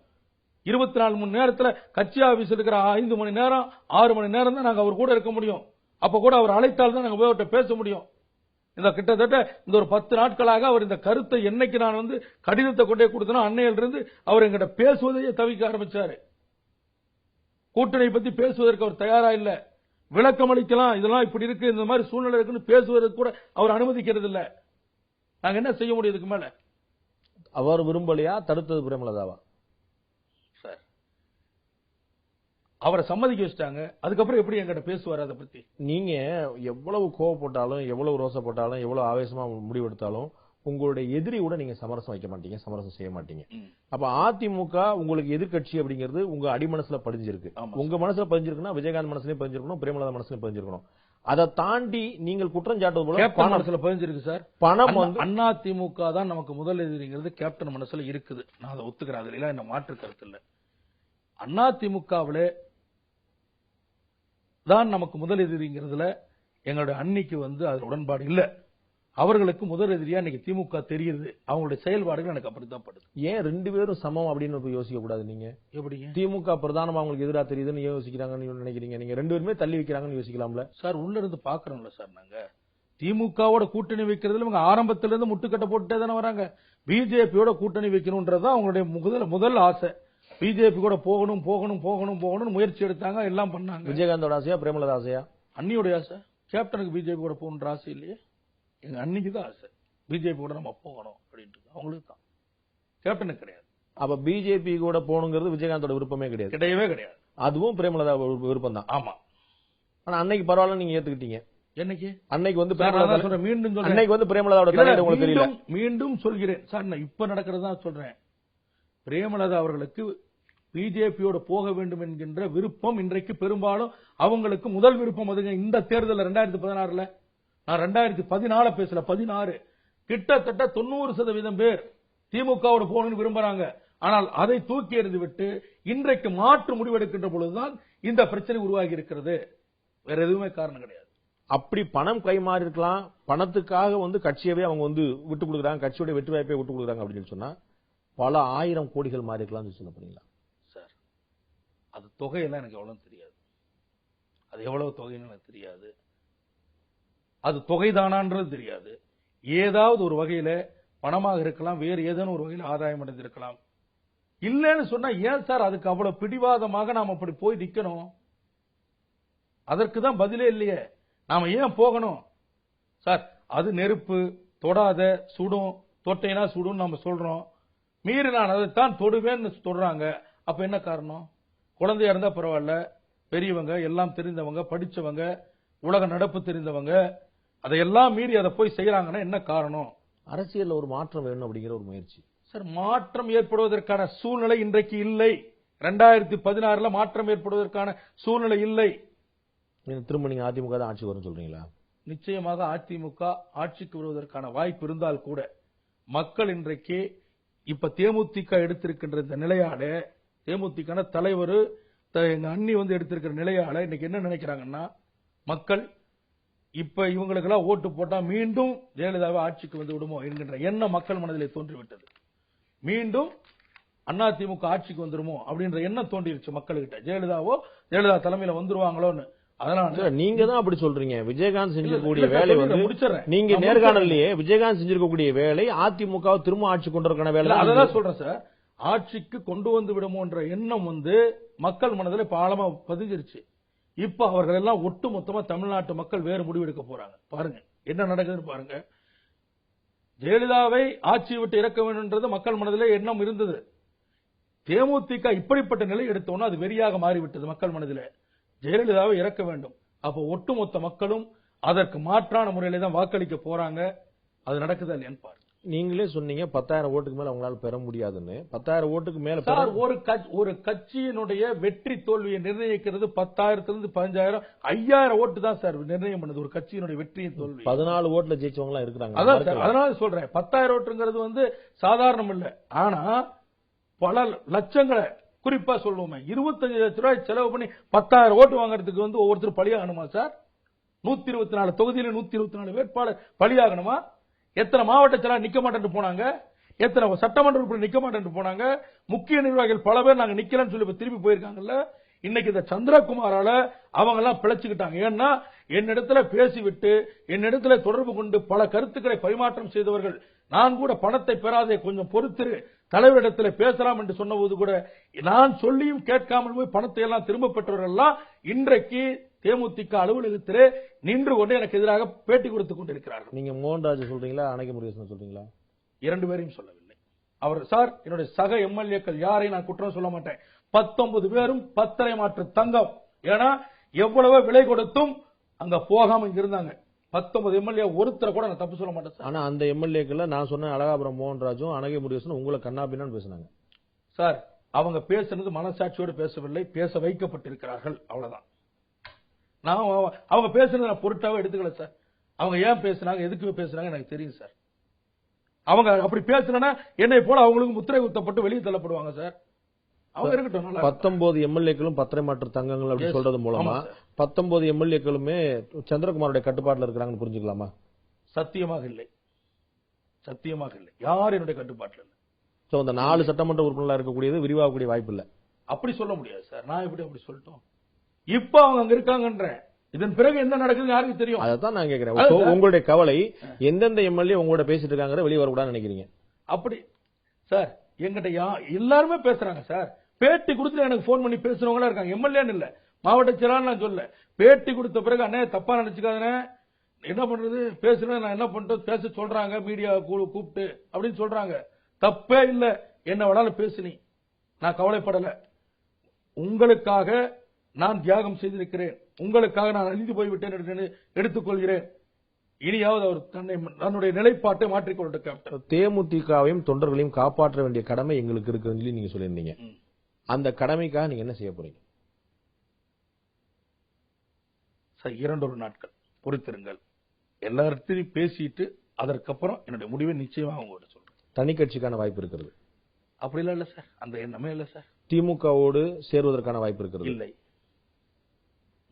24 மணி நேரத்துல கட்சி ஆபீஸ் இருக்கிற 5 மணி நேரம் 6 மணி நேரம் தான் நாங்க அவர் கூட இருக்க முடியும். அப்ப கூட அவர் அழைத்தால் தான் நாங்க போய் அவர்கிட்ட பேச முடியும். இந்த கிட்டத்தட்ட இந்த ஒரு 10 நாட்களாக அவர் இந்த கருத்தை என்னைக்கு நான் கடிதத்தை கொண்டே கொடுத்தனோ அன்னையில இருந்து அவர் எங்கிட்ட பேசுவதையே தவிக்க ஆரம்பிச்சாரு. கூட்டணி பத்தி பேசுவதற்கு அவர் தயாரா இல்ல. விளக்கம் அளிக்கலாம், இதெல்லாம் இப்படி இருக்கு, இந்த மாதிரி சூழ்நிலை இருக்குன்னு பேசுவதற்கு கூட அவர் அனுமதிக்கிறது இல்ல. நாங்க என்ன செய்ய முடியும் இதுக்கு மேல? அவர் விரும்பலையா, தடுத்தது பிரேமலதாவா? சார் அவரை சம்மதிக்க வச்சுட்டாங்க. அதுக்கப்புறம் எப்படி எங்கிட்ட பேசுவார் அதை பத்தி? நீங்க எவ்வளவு கோவப்பட்டாலும், எவ்வளவு ரோசப்பட்டாலும், எவ்வளவு ஆவேசமா முடிவெடுத்தாலும் உங்களுடைய எதிரி கூட நீங்க சமரசம் வைக்க மாட்டீங்க, சமரசம் செய்ய மாட்டீங்க. அப்ப அதிமுக உங்களுக்கு எதிர்கட்சி அப்படிங்கிறது உங்க அடிமனசுல பதிஞ்சிருக்கு. உங்க மனசுல பதிஞ்சிருக்குன்னா விஜயகாந்த் மனசுலயும் பதிஞ்சிருக்கணும், பிரேமலதா மனசுலயும் பதிஞ்சிருக்கணும். அதை தாண்டி நீங்கள் குற்றம் சாட்டுவது போல மனசுல பதிஞ்சிருக்கு சார். பணம் அதிமுக தான் நமக்கு முதல் எதிரிங்கிறது கேப்டன் மனசுல இருக்குது. நான் அதை ஒத்துக்கிறேன். அதுல என்ன மாற்று கருத்து இல்ல. அதிமுகவில தான் நமக்கு முதல் எதிரிங்கிறதுல எங்களுடைய அன்னைக்கு அது உடன்பாடு இல்ல. அவர்களுக்கு முதல் எதிரியா இன்னைக்கு திமுக தெரியுது. அவங்களுடைய செயல்பாடுகள் எனக்கு அப்படித்தான் படுது. ஏன் 2 பேரும் சமம் அப்படின்னு யோசிக்க கூடாது? நீங்க எப்படி திமுக பிரதானமா அவங்களுக்கு எதிராக தெரியுதுன்னு யோசிக்கிறாங்கன்னு நினைக்கிறீங்க? நீங்க 2 பேருமே தள்ளி வைக்கிறாங்கன்னு யோசிக்கலாம்ல சார். உள்ள இருந்து பாக்குறோம்ல சார். நாங்க திமுகவோட கூட்டணி வைக்கிறதுல இவங்க ஆரம்பத்துல இருந்து முட்டுக்கட்டை போட்டுட்டே தானே வராங்க. பிஜேபியோட கூட்டணி வைக்கணும்ன்றதுதான் அவங்களுடைய முதல் ஆசை. பிஜேபி கூட போகணும் போகணும் போகணும் போகணும் முயற்சி எடுத்தாங்க, எல்லாம் பண்ணாங்க. விஜயகாந்தோட ஆசையா, பிரேமலதா ஆசையா? அண்ணியோட ஆசை. கேப்டனுக்கு பிஜேபி கூட போகணுன்ற ஆசை இல்லையே. எங்க அன்னைக்கு தான் ஆசை பிஜேபி கூட நம்ம போகணும் அப்படின்ட்டு. அவங்களுக்கு தான், கேப்டனுக்கு கிடையாது. அப்ப பிஜேபி கூட போகணுங்கிறது விஜயகாந்தோட விருப்பமே கிடையாது? கிடையவே கிடையாது. அதுவும் பிரேமலதா விருப்பம் தான். ஆமா. ஆனா அன்னைக்கு பரவாயில்ல நீங்க ஏத்துக்கிட்டீங்க. என்னைக்கு அன்னைக்கு வந்து மீண்டும் அன்னைக்கு வந்து பிரேமலதாவோட தலையீடு உங்களுக்கு தெரியல. மீண்டும் சொல்கிறேன் சார், நான் இப்ப நடக்கிறதா சொல்றேன். பிரேமலதா அவர்களுக்கு பிஜேபியோட போக வேண்டும் என்கின்ற விருப்பம் இன்றைக்கு பெரும்பாலும் அவங்களுக்கு முதல் விருப்பம் அதுங்க. இந்த தேர்தல் 2016 நான் 2014 பேசல, 16 கிட்டத்தட்ட 90% பேர் திமுகவோட போகணும்னு விரும்புறாங்க. ஆனால் அதை தூக்கி எறிந்து விட்டு இன்றைக்கு மாற்று முடிவெடுக்கின்ற பொழுதுதான் இந்த பிரச்சனை உருவாகி இருக்கிறது. வேற எதுவுமே காரணம் கிடையாது. அப்படி பணம் கைமாறி இருக்கலாம், பணத்துக்காக வந்து கட்சியவே அவங்க வந்து விட்டு கொடுக்குறாங்க, கட்சியோட வெற்றி வாய்ப்பை விட்டு கொடுக்குறாங்க அப்படின்னு சொன்னா பல ஆயிரம் கோடிகள் மாறி இருக்கலாம் சொல்ல போறீங்களா சார்? அது தொகையெல்லாம் எனக்கு எவ்வளவு தெரியாது, அது எவ்வளவு தொகைன்னு எனக்கு தெரியாது, அது தொகைதானான்றது தெரியாது. ஏதாவது ஒரு வகையில பணமாக இருக்கலாம், வேறு ஏதேனும் ஒரு வகையில் ஆதாயம் அடைந்திருக்கலாம். இல்லைன்னு சொன்னா ஏன் சார் அதுக்கு அவ்வளவு பிடிவாதமாக நாம் அப்படி போய் நிக்கணும்? அதற்கு தான் பதிலே இல்லையே. நாம ஏன் போகணும் சார்? அது நெருப்பு தொடாத சுடும், தொட்டைனா சுடும் நம்ம சொல்றோம். மீறி நான் அதைத்தான் தொடுவேன்னு சொல்றாங்க. அப்ப என்ன காரணம்? குழந்தையா இருந்தா பரவாயில்ல, பெரியவங்க எல்லாம் தெரிந்தவங்க, படிச்சவங்க, உலக நடப்பு தெரிந்தவங்க, அதையெல்லாம் மீறி அதை போய் செய்யறாங்கன்னா என்ன காரணம்? அரசியல் ஒரு மாற்றம் வேணும் அப்படிங்கிற ஒரு முயற்சி. சார், மாற்றம் ஏற்படுவதற்கான சூழ்நிலை இன்றைக்கு இல்லை. 2016 மாற்றம் ஏற்படுவதற்கான சூழ்நிலை இல்லை. திரும்ப நீங்க அதிமுக தான் ஆட்சி வரும் சொல்றீங்களா? நிச்சயமாக அதிமுக ஆட்சிக்கு வருவதற்கான வாய்ப்பு இருந்தால் கூட மக்கள் இன்றைக்கு இப்ப தேமுதிக எடுத்திருக்கின்ற இந்த நிலையால, தேமுதிக தலைவர் எங்க அண்ணி வந்து எடுத்திருக்கிற நிலையால இன்னைக்கு என்ன நினைக்கிறாங்கன்னா, மக்கள் இப்ப இவங்களுக்கு எல்லாம் ஓட்டு போட்டா மீண்டும் ஜெயலலிதாவை ஆட்சிக்கு வந்து விடுமோ என்கின்ற எண்ணம் மக்கள் மனதிலே தோன்றிவிட்டது. மீண்டும் அதிமுக ஆட்சிக்கு வந்துருமோ அப்படின்ற எண்ணம் தோன்றிருச்சு மக்கள்கிட்ட. ஜெயலலிதா தலைமையில வந்துருவாங்களோன்னு. அதனால நீங்க தான் அப்படி சொல்றீங்க. விஜயகாந்த் செஞ்சிருக்கக்கூடிய வேலை வந்து நீங்க நேர்காணலையே விஜயகாந்த் செஞ்சிருக்கக்கூடிய வேலை அதிமுக திரும்ப ஆட்சி கொண்டிருக்கிற வேலை. அதான் சொல்றேன் சார், ஆட்சிக்கு கொண்டு வந்து விடுமோன்ற எண்ணம் வந்து மக்கள் மனதில் ஆழமா பதிஞ்சிருச்சு. இப்ப அவர்கள் எல்லாம் ஒட்டு மொத்தமா தமிழ்நாட்டு மக்கள் வேறு முடிவெடுக்க போறாங்க. பாருங்க என்ன நடக்குதுன்னு பாருங்க. ஜெயலலிதாவை ஆட்சியை விட்டு இறக்க வேண்டும்ன்றது மக்கள் மனதிலே எண்ணம் இருந்தது. தேமுதிக இப்படிப்பட்ட நிலை எடுத்தோன்னா அது வெறியாக மாறிவிட்டது மக்கள் மனதிலே. ஜெயலலிதாவை இறக்க வேண்டும். அப்ப ஒட்டுமொத்த மக்களும் அதற்கு மாற்றான முறையில தான் வாக்களிக்க போறாங்க. அது நடக்குதா இல்லையான்னு பாருங்க. நீங்களே சொன்னீங்க 10,000 ஓட்டுக்கு மேல அவங்களால பெற முடியாதுன்னு. 10,000 ஓட்டுக்கு மேல ஒரு கட்சியினுடைய வெற்றி தோல்வியை நிர்ணயிக்கிறது 10,000 15,000 5,000 ஓட்டு தான் சார் நிர்ணயம் பண்ணுது ஒரு கட்சியினுடைய வெற்றியின் தோல்வி. 14 ஓட்டுல ஜெயிச்சவங்க எல்லாம் இருக்கிறாங்க. அதனால சொல்றேன் 10,000 ஓட்டுங்கிறது வந்து சாதாரணம் இல்ல. ஆனா பல லட்சங்களை, குறிப்பா சொல்லுவோமே 25 லட்சம் ரூபாய் செலவு பண்ணி 10,000 ஓட்டு வாங்குறதுக்கு வந்து ஒவ்வொருத்தரும் பலியாகணுமா சார்? 124 தொகுதியில 124 வேட்பாளர் பலியாகணுமா? எத்தனை மாவட்ட செயலாளர் நிக்க மாட்டேன்னு போனாங்க, எத்தனை சட்டமன்ற உறுப்பினர் நிக்க மாட்டேன்னு போனாங்க, முக்கிய நிர்வாகிகள் பல பேர் நாங்க நிக்கலன்னு சொல்லி திரும்பி போயிருக்காங்கல்ல. இன்னைக்கு இந்த சந்திரகுமாரால அவங்க எல்லாம் பிழைச்சுக்கிட்டாங்க. ஏன்னா என்னிடத்துல பேசிவிட்டு என்னிடத்துல தொடர்பு கொண்டு பல கருத்துக்களை பரிமாற்றம் செய்தவர்கள், நான் கூட பணத்தை பெறாதே கொஞ்சம் பொறுத்திரு தலைவரிடத்தில் பேசலாம் என்று சொன்னபோது கூட நான் சொல்லியும் கேட்காமல் போய் பணத்தை எல்லாம் திரும்ப பெற்றவர்கள் எல்லாம் இன்றைக்கு தேமுதிக அலுவலகத்திலே நின்று கொண்டு எனக்கு எதிராக பேட்டி கொடுத்துக் கொண்டிருக்கிறார்கள். நீங்க மோகன்ராஜ் சொல்றீங்களா, அணைக்க முருகேசன் சொல்றீங்களா? 2 பேரையும் சொல்லவில்லை. அவர் சார் என்னுடைய சக எம்எல்ஏக்கள் யாரையும் நான் குற்றம் சொல்ல மாட்டேன். 19 பேரும் 10 மாற்று தங்கம். ஏன்னா எவ்வளவு விலை கொடுத்தும் அங்க போகாம இங்க இருந்தாங்க. 19 எம்எல்ஏ ஒருத்தரை கூட நான் தப்பு சொல்ல மாட்டேன். ஆனா அந்த எம்எல்ஏக்கள் நான் சொன்ன அழகாபுரம் மோகன்ராஜும் அணைக்க முருகேசனும் உங்களை கண்ணாபின்னு பேசினாங்க சார். அவங்க பேசுனது மனசாட்சியோடு பேசவில்லை, பேச வைக்கப்பட்டிருக்கிறார்கள், அவ்வளவுதான். நான் அவங்க பேசுனது நான் பொருட்டாவே எடுத்துக்கல சார். அவங்க ஏன் பேசினாங்க, எதுக்கு பேசினாங்க எனக்கு தெரியும் சார். அவங்க அப்படி பேசலன்னா என்னை போல அவங்களுக்கு முத்திரை குத்தப்பட்டு வெளியே தள்ளப்படுவாங்க சார். அவங்க இருக்கட்டும். 19 எம்எல்ஏக்களும் 10 மாற்று தங்கங்கள் அப்படி சொல்றது மூலமா 19 எம்எல்ஏக்களுமே சந்திரகுமாரோட கட்டுப்பாட்டில் இருக்கிறாங்கன்னு புரிஞ்சுக்கலாமா? சத்தியமாக இல்லை, சத்தியமாக இல்லை. யார் என்னுடைய கட்டுப்பாட்டில் இல்லை. அந்த 4 சட்டமன்ற உறுப்பினர்களா இருக்கக்கூடியது விரிவாகக்கூடிய வாய்ப்பு இல்லை. அப்படி சொல்ல முடியாது சார். நான் எப்படி அப்படி சொல்லிட்டோம்? இப்ப அவங்க அங்க இருக்காங்கன்ற இதன் பிறகு என்ன நடக்குது யாருக்கு தெரியும்? அதான் நான் கேட்கிறேன். உங்களுடைய கவலை எந்தெந்த எம்எல்ஏ உங்களோட பேசிட்டு இருக்காங்க வெளியே வரக்கூடாதுன்னு நினைக்கிறீங்க? அப்படி சார் எங்கிட்ட எல்லாருமே பேசுறாங்க சார். பேட்டி கொடுத்து எனக்கு போன் பண்ணி பேசுறவங்களா இருக்காங்க. எம்எல்ஏன்னு இல்ல, மாவட்ட செயலாளர் நான் சொல்ல. பேட்டி கொடுத்த பிறகு அண்ணே தப்பா நினைச்சுக்காதே, என்ன பண்றது பேசுறேன், நான் என்ன பண்றது பேச சொல்றாங்க, மீடியா கூப்பிட்டு அப்படின்னு சொல்றாங்க. தப்பே இல்ல, என்ன வேணாலும் பேசுனி, நான் கவலைப்படல. உங்களுக்காக நான் தியாகம் செய்திருக்கிறேன். உங்களுக்காக நான் அழிந்து போய்விட்டேன் என்று எடுத்துக்கொள்கிறேன். இனியாவது அவர் தன்னுடைய நிலைப்பாட்டை மாற்றிக்கொள்ளட்டும் கேப்டன். தேமுதிகவையும் தொண்டர்களையும் காப்பாற்ற வேண்டிய கடமை எங்களுக்கு இருக்குன்னு சொல்லி நீங்க சொல்லியிருந்தீங்க. அந்த கடமைக்காக நீங்க என்ன செய்ய போறீங்க? சார் 2 நாட்கள் பொறுத்திருங்கள். எல்லார்ட்டையும் பேசிட்டு அதற்கப்புறம் என்னுடைய முடிவை நிச்சயமாக உங்கள்கிட்ட சொல்றேன். தனி கட்சிக்கான வாய்ப்பு இருக்கிறது? அப்படிலாம் இல்ல சார், அந்த எண்ணமே இல்ல சார். திமுகவோடு சேருவதற்கான வாய்ப்பு இருக்கிறது? இல்லை.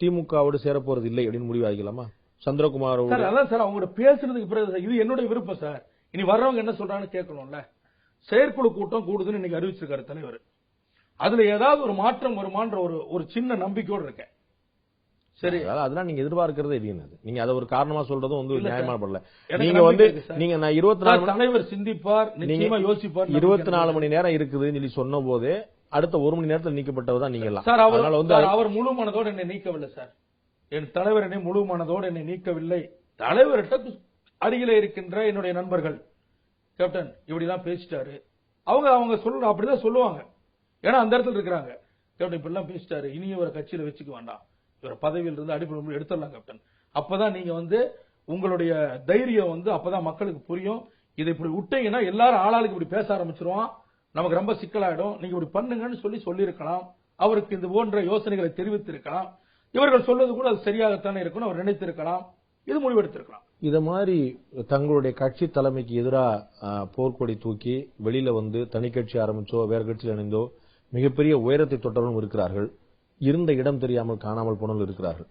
திமுகவோடு சேர போறது இல்லை அப்படின்னு முடிவு ஆகிக்கலாமா? சந்திரகுமார் சார் அதான் சார் அவங்களோட பேசுறதுக்கு பிறகு இது என்னுடைய விருப்பம் சார். இனி வர்றவங்க என்ன சொல்றாங்கன்னு கேட்கணும்ல. செயற்குழு கூட்டம் கூடுதுன்னு இன்னைக்கு அறிவிச்சிருக்காரு தலைவர். அதுல ஏதாவது ஒரு மாற்றம் வருமான்ற ஒரு சின்ன நம்பிக்கையோடு இருக்கேன். சரி, அதெல்லாம் நீங்க எதிர்பார்க்கறதே இல்லைன்னு நீங்க அதை ஒரு காரணமா சொல்றதும் வந்து நியாயமா படல. நீங்க நான் 24 தலைவர் சிந்திப்பார், நிச்சயமா யோசிப்பார். 24 மணி நேரம் இருக்குதுன்னு சொல்லி சொன்ன போதே அடுத்த 1 மணி நேரத்தில் நீக்கப்பட்டவர் தான் நீங்க எல்லாம். சார் அவர் முழு மனதோடு என்னை நீக்கவில்லை சார். என் தலைவர் என்னை முழு மனதோடு என்னை நீக்கவில்லை. தலைவர்கிட்ட அருகிலே இருக்கின்ற என்னுடைய நண்பர்கள் கேப்டன் இப்படிலாம் பேசிட்டாரு, அவங்க சொல்ற அப்படிதான் சொல்லுவாங்க. ஏன்னா அந்த இடத்துல இருக்கிறாங்க. கேப்டன் இப்படி எல்லாம் பேசிட்டாரு, இனியும் இவரை கட்சியில வச்சுக்க வேண்டாம், இவர பதவியில் இருந்து அடிப்படை எடுத்துடலாம் கேப்டன். அப்பதான் நீங்க உங்களுடைய தைரியம் அப்பதான் மக்களுக்கு புரியும். இதை இப்படி விட்டீங்கன்னா எல்லாரும் ஆளாளுக்கு இப்படி பேச ஆரம்பிச்சிருவான், நமக்கு ரொம்ப சிக்கலாயிடும், நீங்க இப்படி பண்ணுங்கன்னு சொல்லி இருக்கலாம். அவருக்கு இந்த போன்ற யோசனைகளை தெரிவித்திருக்கலாம். இவர்கள் சொல்வது கூட அது சரியாகத்தானே இருக்கணும் அவர் நினைத்திருக்கலாம். இது முடிவெடுத்திருக்கலாம். இத மாதிரி தங்களுடைய கட்சி தலைமைக்கு எதிராக போர்க்கொடி தூக்கி வெளியில தனி கட்சி ஆரம்பிச்சோ வேற கட்சியில் இணைந்தோ மிகப்பெரிய உயரத்தை தொட்டவர்களும் இருக்கிறார்கள். இருந்த இடம் தெரியாமல் காணாமல் போனவர்கள் இருக்கிறார்கள்.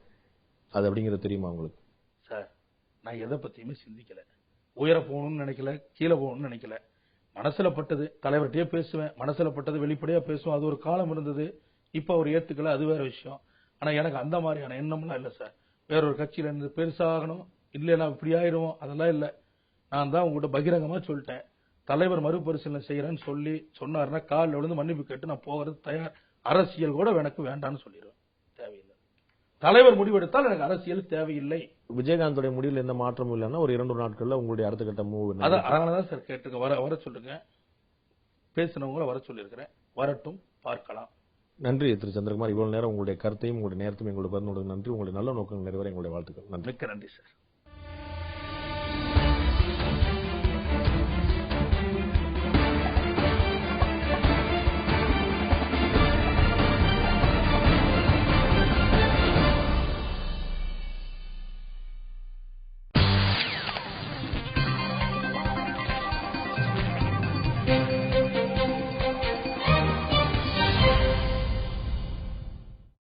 அது அப்படிங்கிறது தெரியுமா உங்களுக்கு? சார் நான் எதை பத்தியுமே சிந்திக்கல. உயர போகணும்னு நினைக்கல, கீழே போகணும்னு நினைக்கல. மனசுல பட்டது தலைவர்கிட்டயே பேசுவேன், மனசுல பட்டது வெளிப்படையா பேசுவேன். அது ஒரு காலம் இருந்தது. இப்ப அவர் ஏத்துக்கல, அது வேற விஷயம். ஆனா எனக்கு அந்த மாதிரியான எண்ணம்லாம் இல்ல சார். வேறொரு கட்சியில இருந்து பெருசாகணும், இல்லைன்னா இப்படி ஆயிரும், அதெல்லாம் இல்ல. நான் தான் உங்ககிட்ட பகிரங்கமா சொல்லிட்டேன். தலைவர் மறுபரிசீலனை செய்யறேன்னு சொன்னாருன்னா காலில் விழுந்து மன்னிப்பு கேட்டு நான் போகிறது தயார். அரசியல் கூட எனக்கு வேண்டாம்னு சொல்லிடுவேன். தேவையில்லை. தலைவர் முடிவெடுத்தால் எனக்கு அரசியல் தேவையில்லை. விஜயகாந்தோட முடிவில் எந்த மாற்றமும் இல்லைன்னா ஒரு 2 நாட்கள்ல உங்களுடைய அடுத்த கட்ட மூவ்? அதனாலதான் சார் கேட்டுக்க வர சொல்லுங்க. பேசினவங்கள வர சொல்லியிருக்கிறேன், வரட்டும், பார்க்கலாம். நன்றி திரு சந்திரகுமார். இவ்வளவு நேரம் உங்களுடைய கருத்தையும் உங்களுடைய நேரத்தையும் எங்களுடைய பகிர்ந்து நன்றி. உங்களுடைய நல்ல நோக்கங்கள் நிறைவேற எங்களுடைய வாழ்த்துக்கள். நன்றி. மிக்க நன்றி சார்.